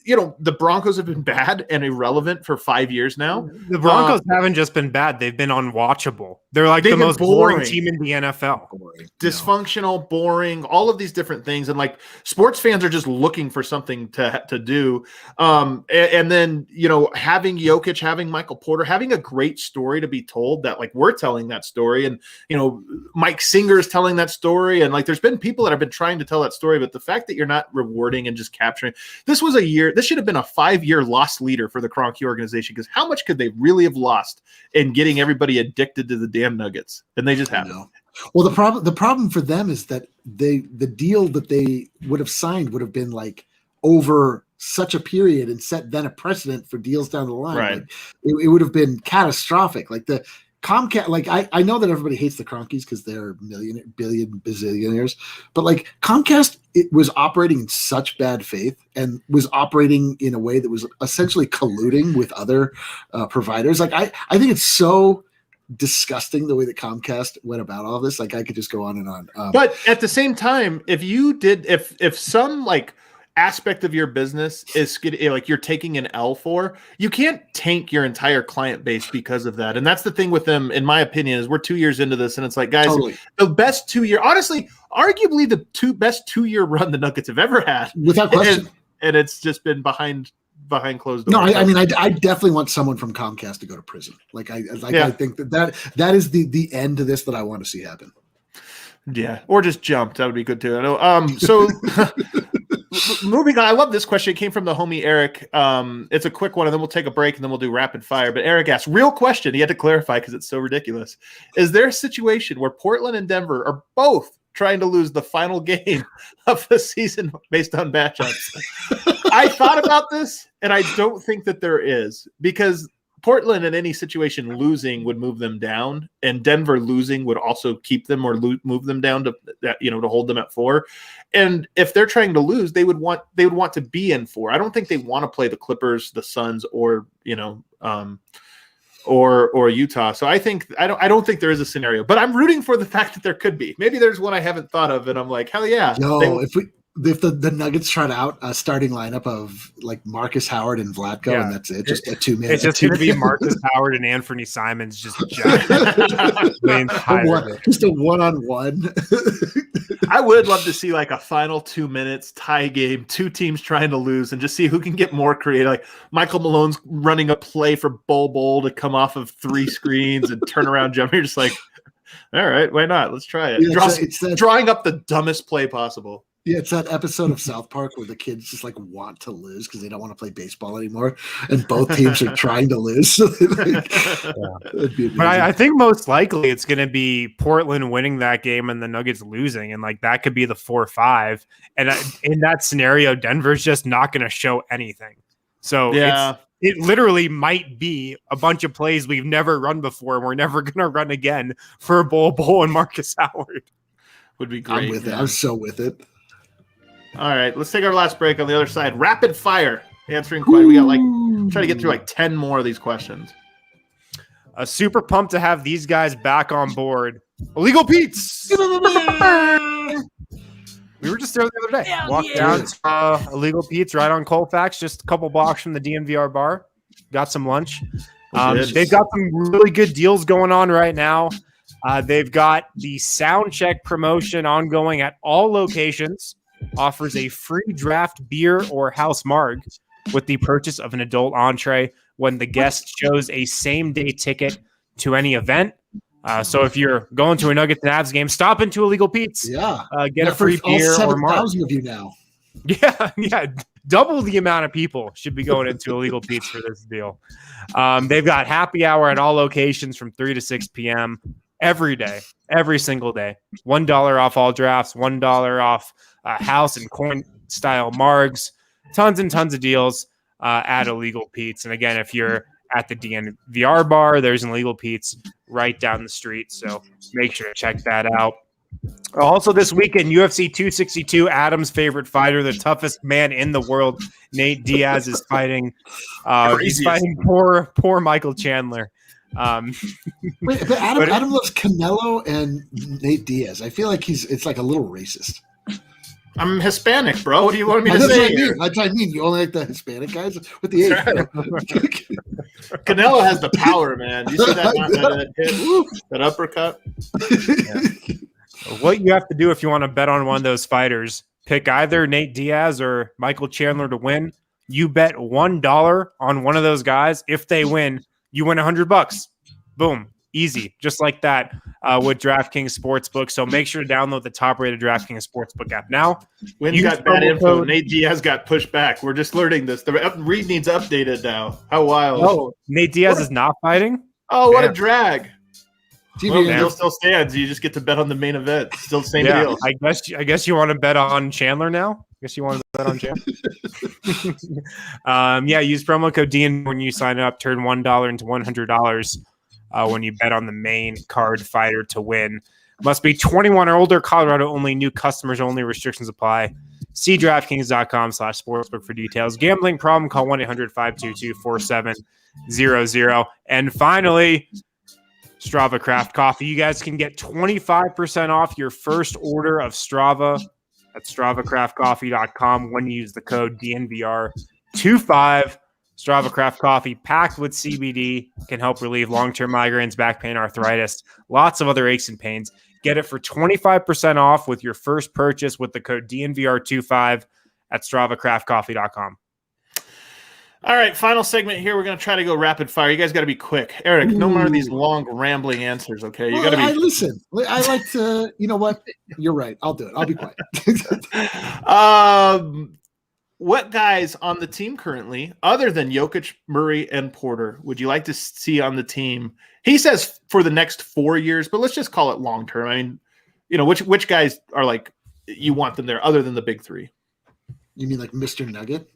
[SPEAKER 2] the Broncos have been bad and irrelevant for 5 years now.
[SPEAKER 4] The Broncos haven't just been bad; they've been unwatchable. They're like the most boring team in the NFL.
[SPEAKER 2] Dysfunctional, boring, all of these different things, and like sports fans are just looking for something to do. And then having Jokic, having Michael Porter, having a great story to be told that like we're telling that story, and Mike Singer is telling that story, and like there's been people that have been trying to tell that story, but the fact that you're not rewarding and just capturing, this was a year. This should have been a 5-year loss leader for the Kroenke organization, because how much could they really have lost in getting everybody addicted to the damn Nuggets? And they just haven't.
[SPEAKER 3] Well, the problem for them is that the deal that they would have signed would have been like over such a period and set then a precedent for deals down the line.
[SPEAKER 2] Right.
[SPEAKER 3] Like, it would have been catastrophic. Like the Comcast, like I know that everybody hates the Kroenkes because they're billion bazillionaires, but like Comcast, it was operating in such bad faith and was operating in a way that was essentially colluding with other providers. Like I think it's so disgusting the way that Comcast went about all this. Like I could just go on and on.
[SPEAKER 2] But at the same time, if some like aspect of your business is like you're taking an L for, you can't tank your entire client base because of that. And that's the thing with them, in my opinion, is we're 2 years into this, and it's like, guys, the best 2 year, honestly, arguably the best 2 year run the Nuggets have ever had,
[SPEAKER 3] without question.
[SPEAKER 2] And it's just been behind closed doors.
[SPEAKER 3] No, I mean, I definitely want someone from Comcast to go to prison. Like I think that is the end to this that I want to see happen.
[SPEAKER 2] Yeah, or just jump. That would be good too. I know. So moving on, I love this question. It came from the homie Eric. It's a quick one, and then we'll take a break, and then we'll do rapid fire. But Eric asked, real question. He had to clarify because it's so ridiculous. Is there a situation where Portland and Denver are both trying to lose the final game of the season based on matchups? I thought about this, and I don't think that there is, because Portland in any situation losing would move them down, and Denver losing would also keep them or move them down to hold them at 4. And if they're trying to lose, they would want to be in 4. I don't think they want to play the Clippers, the Suns, or Utah. So I don't think there is a scenario, but I'm rooting for the fact that there could be. Maybe there's one I haven't thought of, and I'm like, hell yeah.
[SPEAKER 3] No, if the Nuggets tried out a starting lineup of like Marcus Howard and Vlatko, and that's it, just a 2 minutes.
[SPEAKER 4] It's just going to be Marcus Howard and Anthony Simons just just
[SPEAKER 3] a one-on-one.
[SPEAKER 2] I would love to see like a final 2 minutes tie game, 2 teams trying to lose, and just see who can get more creative. Like Michael Malone's running a play for Bol to come off of 3 screens and turn around jump. You're just like, all right, why not? Let's try it.
[SPEAKER 3] Yeah,
[SPEAKER 2] drawing up the dumbest play possible.
[SPEAKER 3] Yeah, it's that episode of South Park where the kids just like want to lose because they don't want to play baseball anymore, and both teams are trying to lose.
[SPEAKER 4] But I think most likely it's going to be Portland winning that game and the Nuggets losing, and like that could be the 4-5. And in that scenario, Denver's just not going to show anything. So it literally might be a bunch of plays we've never run before, and we're never going to run again for Bol and Marcus Howard.
[SPEAKER 2] Would be great.
[SPEAKER 3] I'm with it. I'm so with it.
[SPEAKER 2] All right, let's take our last break. On the other side, rapid fire answering questions. We got try to get through 10 more of these questions.
[SPEAKER 4] Super pumped to have these guys back on board. Illegal Pete's. We were just there the other day. Walked down to Illegal Pete's right on Colfax, just a couple blocks from the DNVR bar. Got some lunch. They've got some really good deals going on right now. They've got the sound check promotion ongoing at all locations. Offers a free draft beer or house marg with the purchase of an adult entree when the guest shows a same-day ticket to any event. So if you're going to a Nuggets and Avs game, stop into Illegal Pete's.
[SPEAKER 3] Yeah.
[SPEAKER 4] Get a free beer or marg.
[SPEAKER 3] 7,000 of you now.
[SPEAKER 4] Yeah. Double the amount of people should be going into Illegal Pete's for this deal. They've got happy hour at all locations from 3 to 6 p.m. every day, every single day. $1 off all drafts, $1 off house and coin style margs, tons and tons of deals at Illegal Pete's. And again, if you're at the DNVR bar, there's an Illegal Pete's right down the street. So make sure to check that out. Also this weekend, UFC 262, Adam's favorite fighter, the toughest man in the world, Nate Diaz is fighting. He's fighting poor Michael Chandler.
[SPEAKER 3] But Adam loves Canelo and Nate Diaz. I feel like it's like a little racist.
[SPEAKER 2] I'm Hispanic, bro. What do you want me to
[SPEAKER 3] That's
[SPEAKER 2] say?
[SPEAKER 3] what I mean. That's what I mean. You only like the Hispanic guys with the H.
[SPEAKER 2] Canelo has the power, man. You see that hit, that uppercut?
[SPEAKER 4] Yeah. What you have to do if you want to bet on one of those fighters, pick either Nate Diaz or Michael Chandler to win. You bet $1 on one of those guys. If they win, you win $100. Boom. Easy. Just like that with DraftKings Sportsbook. So make sure to download the top-rated DraftKings Sportsbook app now.
[SPEAKER 2] Win got bad info. Nate Diaz got pushed back. We're just learning this. The read needs updated now. How wild.
[SPEAKER 4] Oh, Nate Diaz is not fighting?
[SPEAKER 2] Oh, what a drag.
[SPEAKER 3] Well,
[SPEAKER 2] deal still stands. You just get to bet on the main event. Still the same deal.
[SPEAKER 4] I guess you want to bet on Chandler now? I guess you want to bet on Chandler. Use promo code DN when you sign up. Turn $1 into $100 when you bet on the main card fighter to win. Must be 21 or older. Colorado only. New customers only. Restrictions apply. See DraftKings.com/sportsbook for details. Gambling problem? Call 1-800-522-4700. And finally, Strava Craft Coffee. You guys can get 25% off your first order of Strava at StravaCraftCoffee.com when you use the code DNVR25. Strava Craft Coffee, packed with CBD, can help relieve long-term migraines, back pain, arthritis, lots of other aches and pains. Get it for 25% off with your first purchase with the code DNVR25 at StravaCraftCoffee.com.
[SPEAKER 2] All right, final segment here. We're going to try to go rapid fire. You guys got to be quick. Eric, no more of these long, rambling answers, okay? You got to be.
[SPEAKER 3] Listen, I like to, you know what? You're right. I'll do it. I'll be quiet.
[SPEAKER 2] What guys on the team currently, other than Jokic, Murray, and Porter, would you like to see on the team? He says for the next 4 years, but let's just call it long term. I mean, which guys are like you want them there other than the big three?
[SPEAKER 3] You mean like Mr. Nugget?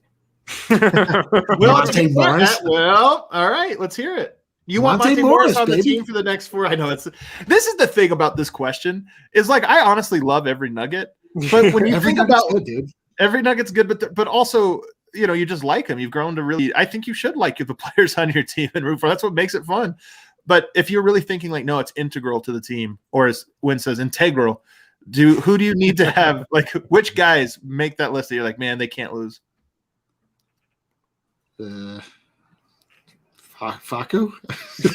[SPEAKER 2] Monte Morris. Well, all right, let's hear it. You want Monte Morris on the team for the next 4? I know this is the thing about this question is like I honestly love every Nugget, but when you think about
[SPEAKER 3] good, dude.
[SPEAKER 2] Every Nugget's good, but also you just like them. You've grown to really. I think you should like the players on your team and root for. That's what makes it fun. But if you're really thinking like, no, it's integral to the team, or as Wynn says, integral. Who do you need to have? Like, which guys make that list that you're like, man, they can't lose?
[SPEAKER 3] Facu?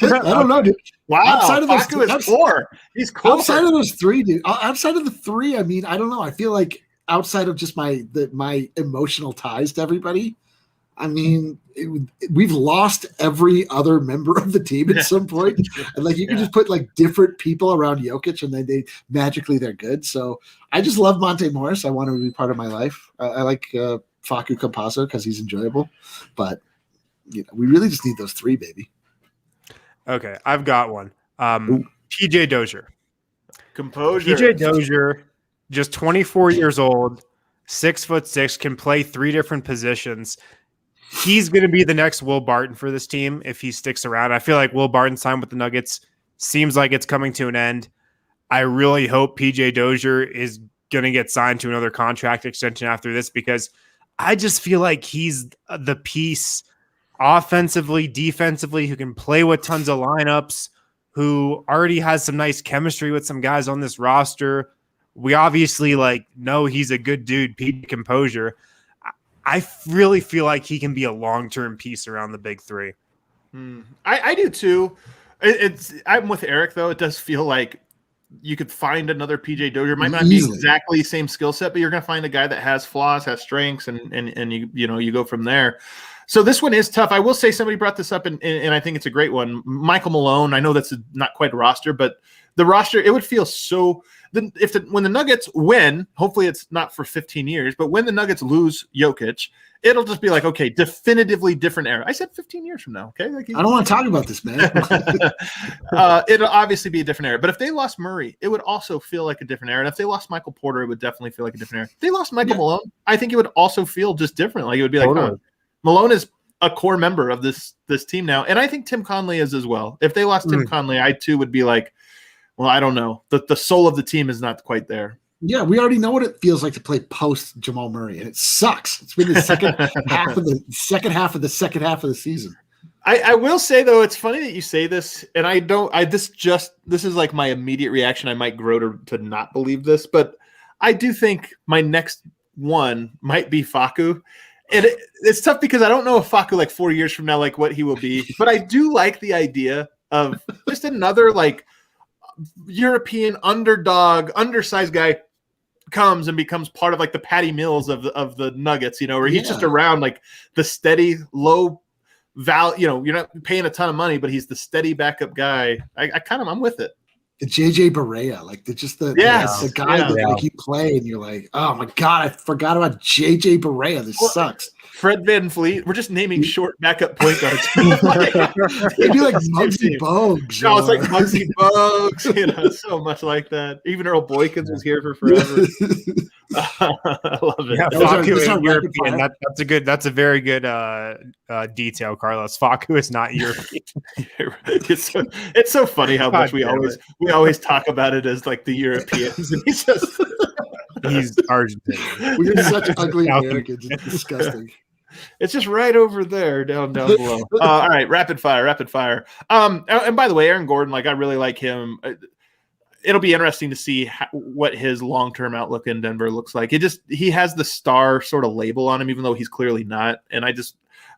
[SPEAKER 3] I don't know, dude.
[SPEAKER 2] Wow, outside of Facu is 4. He's cool.
[SPEAKER 3] Outside of those 3, dude. Outside of the 3, I mean, I don't know. I feel like outside of just my emotional ties to everybody, I mean, we've lost every other member of the team at some point. And like you can just put like different people around Jokic, and then they're good. So I just love Monte Morris. I want him to be part of my life. I like Facu Campazzo because he's enjoyable, but we really just need those 3, baby.
[SPEAKER 4] Okay, I've got one. PJ Dozier.
[SPEAKER 2] Composure.
[SPEAKER 4] PJ Dozier, just 24 years old, 6'6", can play 3 different positions. He's going to be the next Will Barton for this team if he sticks around. I feel like Will Barton's time with the Nuggets seems like it's coming to an end. I really hope PJ Dozier is going to get signed to another contract extension after this because I just feel like he's the piece offensively, defensively, who can play with tons of lineups, who already has some nice chemistry with some guys on this roster. We obviously know he's a good dude, Pete Composure. I really feel like he can be a long-term piece around the big 3.
[SPEAKER 2] I do too. I'm with Eric though. It does feel like you could find another PJ Dozier. Might not be exactly the same skill set, but you're going to find a guy that has flaws, has strengths, and you go from there. So this one is tough. I will say somebody brought this up, and I think it's a great one. Michael Malone. I know that's not quite a roster, but the roster, it would feel so. When the Nuggets win, hopefully it's not for 15 years, but when the Nuggets lose Jokic, it'll just be like, okay, definitively different era. I said 15 years from now, okay?
[SPEAKER 3] I don't want to talk about this, man.
[SPEAKER 2] It'll obviously be a different era. But if they lost Murray, it would also feel like a different era. And if they lost Michael Porter, it would definitely feel like a different era. If they lost Michael Malone, I think it would also feel just different. Like it would be like, Malone is a core member of this team now. And I think Tim Conley is as well. If they lost Tim Conley, I too would be like, well, I don't know. The soul of the team is not quite there.
[SPEAKER 3] Yeah, we already know what it feels like to play post Jamal Murray, and it sucks. It's been the second half of the second half of the season.
[SPEAKER 2] I will say though, it's funny that you say this, and this is like my immediate reaction. I might grow to not believe this, but I do think my next one might be Facu. And it's tough because I don't know if Facu like 4 years from now, like what he will be, but I do like the idea of just another like European underdog, undersized guy comes and becomes part of like the Patty Mills of the Nuggets, where he's just around like the steady low value, you're not paying a ton of money, but he's the steady backup guy. I'm with it.
[SPEAKER 3] The JJ Barea, like the guy that like you play and you're like, oh my God, I forgot about JJ Barea. This sucks.
[SPEAKER 2] Fred VanVleet. We're just naming short backup point guards.
[SPEAKER 3] It'd be like Muggsy Bogues.
[SPEAKER 2] No, it's like Muggsy Bogues. So much like that. Even Earl Boykins was here for forever. I love it.
[SPEAKER 4] Yeah, Facu is European. That's a very good detail, Carlos. Facu is not European.
[SPEAKER 2] It's so funny how much we always talk about it as like the Europeans, and he's
[SPEAKER 3] Argentinian. We're such ugly Americans. It's disgusting.
[SPEAKER 2] It's just right over there, down below. All right, rapid fire. And by the way, Aaron Gordon, like I really like him. It'll be interesting to see what his long-term outlook in Denver looks like. He has the star sort of label on him, even though he's clearly not. And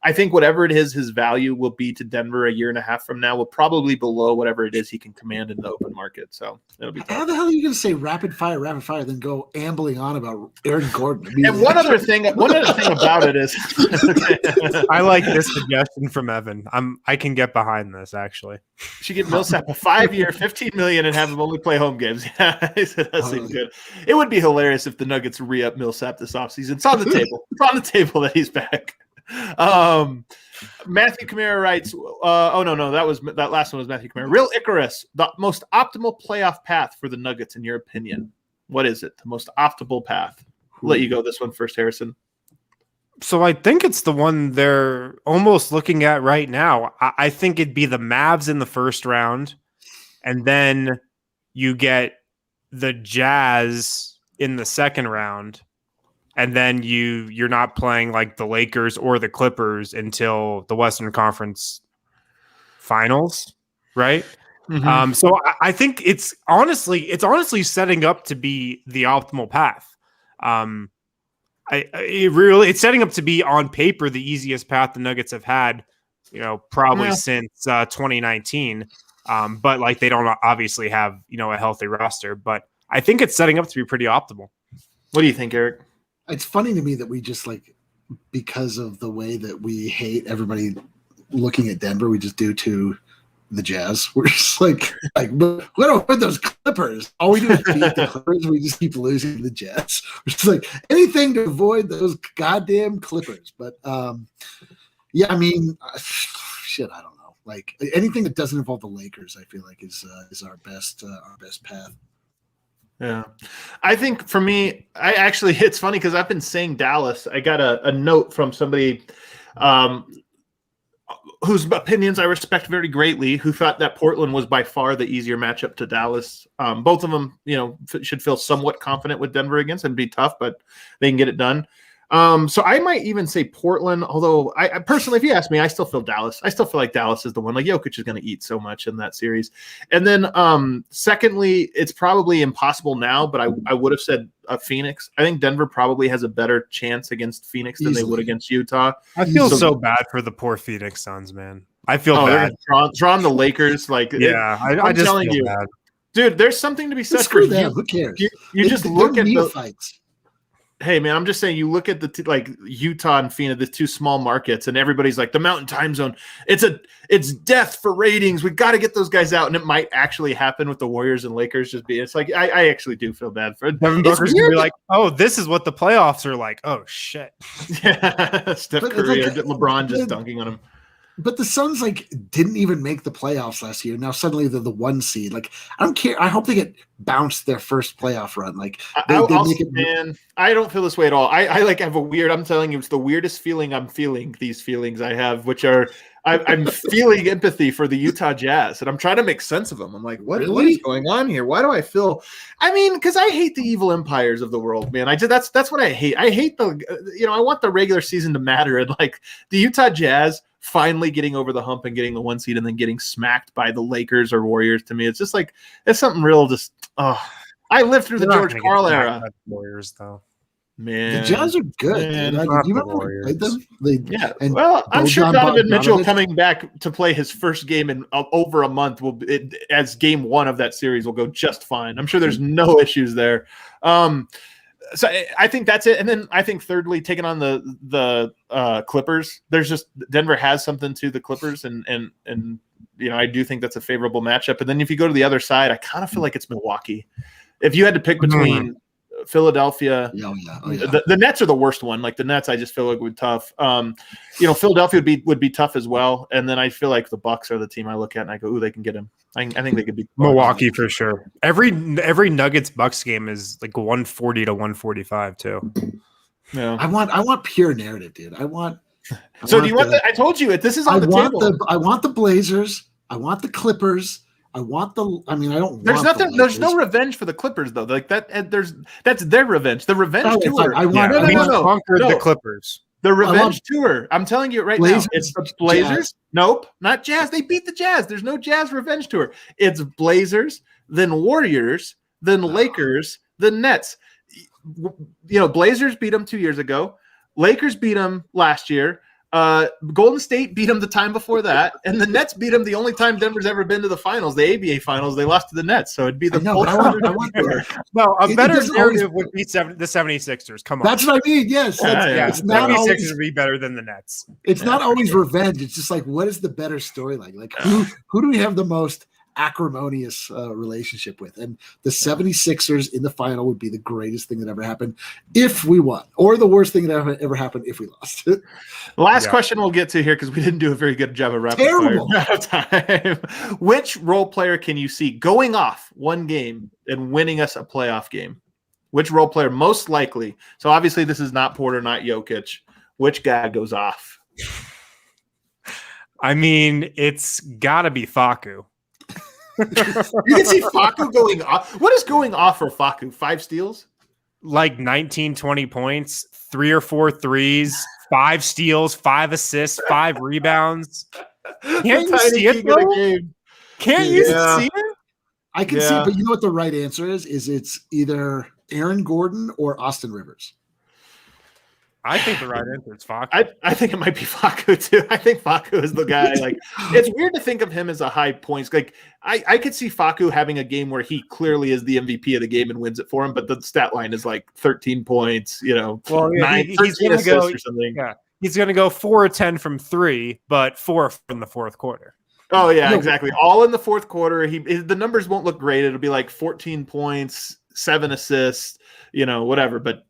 [SPEAKER 2] I think whatever it is, his value will be to Denver a year and a half from now will probably below whatever it is he can command in the open market. So it'll be tough.
[SPEAKER 3] How the hell are you going to say rapid fire, then go ambling on about Aaron Gordon?
[SPEAKER 2] And one other thing about it is,
[SPEAKER 4] I like this suggestion from Evan. I can get behind this actually.
[SPEAKER 2] She give Millsap a 5-year, $15 million, and have him only play home games. Yeah, that seems good. It would be hilarious if the Nuggets re-up Millsap this offseason. It's on the table. It's on the table that he's back. Matthew Kamara writes, that last one was Matthew Kamara. Real Icarus, the most optimal playoff path for the Nuggets in your opinion. What is it? The most optimal path? I'll let you go this one first, Harrison.
[SPEAKER 4] So I think it's the one they're almost looking at right now. I think it'd be the Mavs in the first round, and then you get the Jazz in the second round. And then you're not playing like the Lakers or the Clippers until the Western Conference Finals, right? Mm-hmm. So I think it's honestly setting up to be the optimal path. It's setting up to be on paper the easiest path the Nuggets have had, probably since 2019. But like they don't obviously have a healthy roster, but I think it's setting up to be pretty optimal.
[SPEAKER 2] What do you think, Eric?
[SPEAKER 3] It's funny to me that we just because of the way that we hate everybody looking at Denver, we just do to the Jazz. We're just like we don't want those Clippers. All we do is beat the Clippers. We just keep losing to the Jazz. We're just like anything to avoid those goddamn Clippers. But I mean, shit, I don't know. Like anything that doesn't involve the Lakers, I feel like is our best path.
[SPEAKER 2] Yeah. I think for me, it's funny because I've been saying Dallas. I got a note from somebody whose opinions I respect very greatly, who thought that Portland was by far the easier matchup to Dallas. Both of them, should feel somewhat confident with Denver against and be tough, but they can get it done. So I might even say Portland, although I personally, if you ask me, I still feel Dallas. I still feel like Dallas is the one. Like Jokic is going to eat so much in that series. And then secondly, it's probably impossible now, but I would have said Phoenix. I think Denver probably has a better chance against Phoenix than they would against Utah.
[SPEAKER 4] I feel so bad for the poor Phoenix Suns, man. I feel bad.
[SPEAKER 2] Drawing the Lakers. Like,
[SPEAKER 4] I'm just telling you, bad.
[SPEAKER 2] Dude, there's something to be said for you.
[SPEAKER 3] Who cares?
[SPEAKER 2] You just look at the
[SPEAKER 3] fights.
[SPEAKER 2] Hey, man, I'm just saying you look at the Utah and Phoenix, the two small markets, and everybody's like the Mountain Time Zone. It's death for ratings. We got to get those guys out, and it might actually happen with the Warriors and Lakers. It's like I actually do feel bad for it.
[SPEAKER 4] Devin Booker's gonna be like, oh, this is what the playoffs are like. Oh shit.
[SPEAKER 2] Yeah, Steph Curry or LeBron just dunking on him.
[SPEAKER 3] But the Suns didn't even make the playoffs last year. Now suddenly they're the 1 seed. I don't care. I hope they get bounced their first playoff run.
[SPEAKER 2] I don't feel this way at all. I have a weird. I'm telling you, it's the weirdest feeling. I'm feeling these feelings I have, which are I'm feeling empathy for the Utah Jazz, and I'm trying to make sense of them. I'm like, what is going on here? Why do I feel? I mean, because I hate the evil empires of the world, man. That's what I hate. I hate I want the regular season to matter, and the Utah Jazz finally getting over the hump and getting the 1 seed and then getting smacked by the Lakers or Warriors. To me, it's just it's something real. Just I lived through the
[SPEAKER 4] They're not
[SPEAKER 2] George
[SPEAKER 4] gonna get
[SPEAKER 2] Karl
[SPEAKER 4] smacked
[SPEAKER 2] era.
[SPEAKER 4] by the Warriors, though.
[SPEAKER 2] Man,
[SPEAKER 3] The Jazz are good.
[SPEAKER 2] Man,
[SPEAKER 3] Dude.
[SPEAKER 4] not
[SPEAKER 3] Do you
[SPEAKER 4] the
[SPEAKER 3] remember when we played
[SPEAKER 4] Warriors.
[SPEAKER 3] them?
[SPEAKER 2] yeah.
[SPEAKER 3] And
[SPEAKER 2] Well, I'm sure
[SPEAKER 3] Bojan
[SPEAKER 2] Donovan Mitchell
[SPEAKER 3] Bogdanovic-
[SPEAKER 2] coming back to play his first game in over a month as game 1 of that series will go just fine. I'm sure there's no issues there. So I think that's it. And then I think thirdly, taking on the Clippers, there's just Denver has something to the Clippers, and I do think that's a favorable matchup. And then if you go to the other side, I kind of feel like it's Milwaukee. If you had to pick between Philadelphia, the Nets are the worst one. Like the Nets, I just feel like would be tough. Philadelphia would be tough as well. And then I feel like the Bucks are the team I look at and I go, ooh, they can get him. I think they could be
[SPEAKER 4] Milwaukee for sure. Every Nuggets Bucks game is like 140 to 145 too.
[SPEAKER 2] Yeah.
[SPEAKER 3] I want pure narrative, dude. I told you this is on the table. I want the Blazers. I want the Clippers. I don't.
[SPEAKER 2] There's no revenge for the Clippers though. Like that. That's their revenge. The revenge tour.
[SPEAKER 4] Conquered the Clippers.
[SPEAKER 2] The revenge tour. I'm telling you right
[SPEAKER 3] Blazers,
[SPEAKER 2] now. It's the Blazers.
[SPEAKER 3] Jazz.
[SPEAKER 2] Nope, not Jazz. They beat the Jazz. There's no Jazz revenge tour. It's Blazers, then Warriors, then Lakers, then Nets. Blazers beat them 2 years ago. Lakers beat them last year. Golden State beat them the time before that, and the Nets beat them the only time Denver's ever been to the finals, the ABA finals. They lost to the Nets, so it'd be the
[SPEAKER 4] better narrative would be the 76ers. Come on,
[SPEAKER 3] that's what I mean. Yes,
[SPEAKER 4] it's not 76ers would be better than the Nets.
[SPEAKER 3] It's not always revenge. It's just like, what is the better storyline? Like who do we have the most acrimonious relationship with? And the 76ers in the final would be the greatest thing that ever happened if we won, or the worst thing that ever happened if we lost.
[SPEAKER 2] Last question we'll get to here because we didn't do a very good job of rapid fire time. Which role player can you see going off one game and winning us a playoff game? Which role player most likely? So obviously this is not Porter, not Jokic. Which guy goes off?
[SPEAKER 4] I mean, it's got to be Facu.
[SPEAKER 2] You can see Facu going off. What is going off for Facu? 5 steals?
[SPEAKER 4] Like 19, 20 points, 3 or 4 threes, 5 steals, 5 assists, 5 rebounds. Can't you see it, bro? Can't you see it?
[SPEAKER 3] I can see it, but you know what the right answer is? It's either Aaron Gordon or Austin Rivers.
[SPEAKER 4] I think the right answer is Facu.
[SPEAKER 2] I think it might be Facu too. I think Facu is the guy. Like, it's weird to think of him as a high points. Like, I could see Facu having a game where he clearly is the MVP of the game and wins it for him, but the stat line is like 13 points. He's going to go or something.
[SPEAKER 4] Yeah, he's going to go 4 or 10 from 3, but 4 from the fourth quarter.
[SPEAKER 2] Oh yeah, exactly. All in the fourth quarter. The numbers won't look great. It'll be like 14 points, 7 assists, whatever. But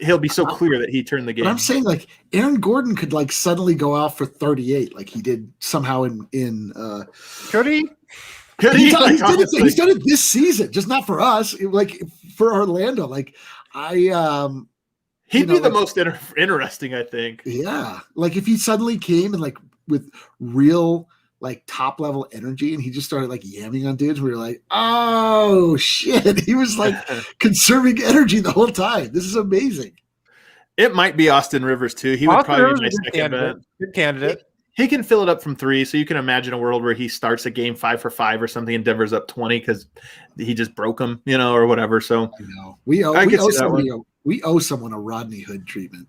[SPEAKER 2] he'll be so clear that he turned the game.
[SPEAKER 3] But I'm saying, like, Aaron Gordon could like suddenly go out for 38, like he did somehow in
[SPEAKER 4] could he?
[SPEAKER 3] He's done it this season, just not for us. Like for Orlando, like
[SPEAKER 2] he'd be the most interesting, I think.
[SPEAKER 3] Yeah, like if he suddenly came and like with real like top level energy and he just started like yamming on dudes, we were like, oh shit, he was like conserving energy the whole time. This is amazing.
[SPEAKER 2] It might be Austin Rivers too. He would probably be my second bet.
[SPEAKER 4] Good candidate.
[SPEAKER 2] He can fill it up from 3, so you can imagine a world where he starts a game 5 for 5 or something and Denver's up 20 because he just broke him, or whatever. So
[SPEAKER 3] we owe someone a Rodney Hood treatment.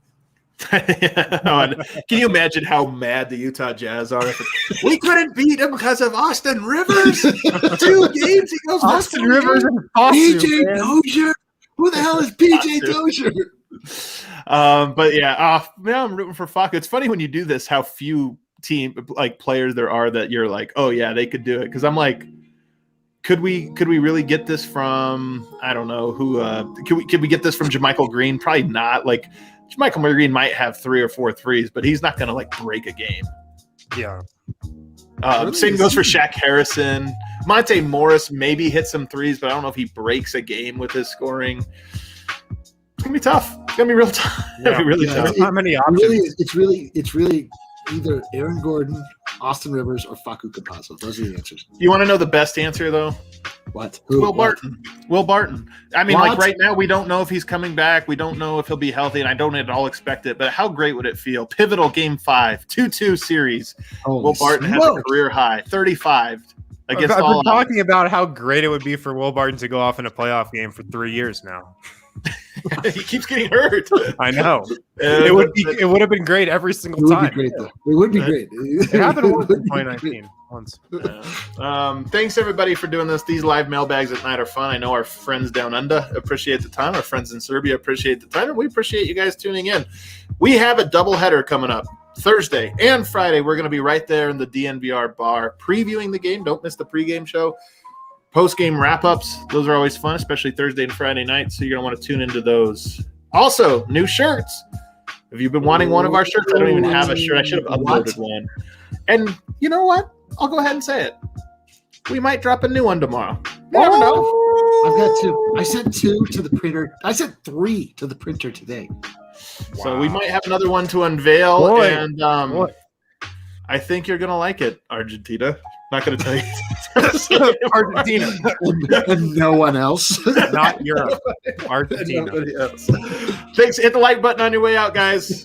[SPEAKER 2] Can you imagine how mad the Utah Jazz are? We couldn't beat him because of Austin Rivers. 2 games he goes
[SPEAKER 4] Austin Rivers and
[SPEAKER 3] PJ Dozier. Who the hell is PJ Dozier?
[SPEAKER 2] But yeah, now I'm rooting for Facu. It's funny when you do this how few players there are that you're like, oh yeah, they could do it. Because I'm like, could we really get this from, I don't know who? Could we get this from JaMychal Green? Probably not. Like, JaMychal Green might have 3 or 4 threes, but he's not going to like break a game.
[SPEAKER 4] Yeah.
[SPEAKER 2] Same goes for Shaq Harrison. Monte Morris maybe hits some threes, but I don't know if he breaks a game with his scoring. It's gonna be tough. It's gonna be real tough.
[SPEAKER 4] Yeah.
[SPEAKER 2] Really tough.
[SPEAKER 4] Not many options.
[SPEAKER 3] It's really either Aaron Gordon, Austin Rivers, or Facu Campazzo. Those are the answers.
[SPEAKER 2] You want to know the best answer though?
[SPEAKER 3] What?
[SPEAKER 2] Will Barton. Will Barton. I mean, like right now, we don't know if he's coming back. We don't know if he'll be healthy, and I don't at all expect it. But how great would it feel? Pivotal game 5, 2-2 series.
[SPEAKER 3] Holy
[SPEAKER 2] Will Barton has a career high, 35. against
[SPEAKER 4] I've
[SPEAKER 2] all
[SPEAKER 4] been talking about how great it would be for Will Barton to go off in a playoff game for 3 years now.
[SPEAKER 2] He keeps getting hurt.
[SPEAKER 4] I know. It would have been great every single time.
[SPEAKER 3] It would be great, though. It would be great.
[SPEAKER 4] It happened once in 2019. Once.
[SPEAKER 2] Thanks everybody for doing this. These live mailbags at night are fun. I know our friends down under appreciate the time. Our friends in Serbia appreciate the time, and we appreciate you guys tuning in. We have a doubleheader coming up Thursday and Friday. We're going to be right there in the DNVR bar previewing the game. Don't miss the pregame show. Post-game wrap-ups, those are always fun, especially Thursday and Friday night, so you're going to want to tune into those. Also, new shirts. If you've been wanting one of our shirts, I don't even have a shirt. I should have uploaded one. And you know what? I'll go ahead and say it. We might drop a new one tomorrow. You never know.
[SPEAKER 3] I've got 2. I sent 2 to the printer. I sent 3 to the printer today.
[SPEAKER 2] So we might have another one to unveil. Boy. And I think you're going to like it, Argentina. Not going to tell you.
[SPEAKER 4] Argentina.
[SPEAKER 3] And no one else.
[SPEAKER 4] Not Europe. Argentina.
[SPEAKER 2] Nobody else. Thanks. Hit the like button on your way out, guys.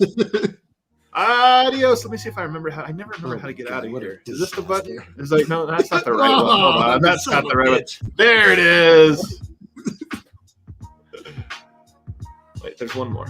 [SPEAKER 2] Adios. Let me see if I remember how. I never remember how to get out of here. Is this the button? It's like, no, that's not the right one. Hold on. That's not the right one. There it is. Wait, there's one more.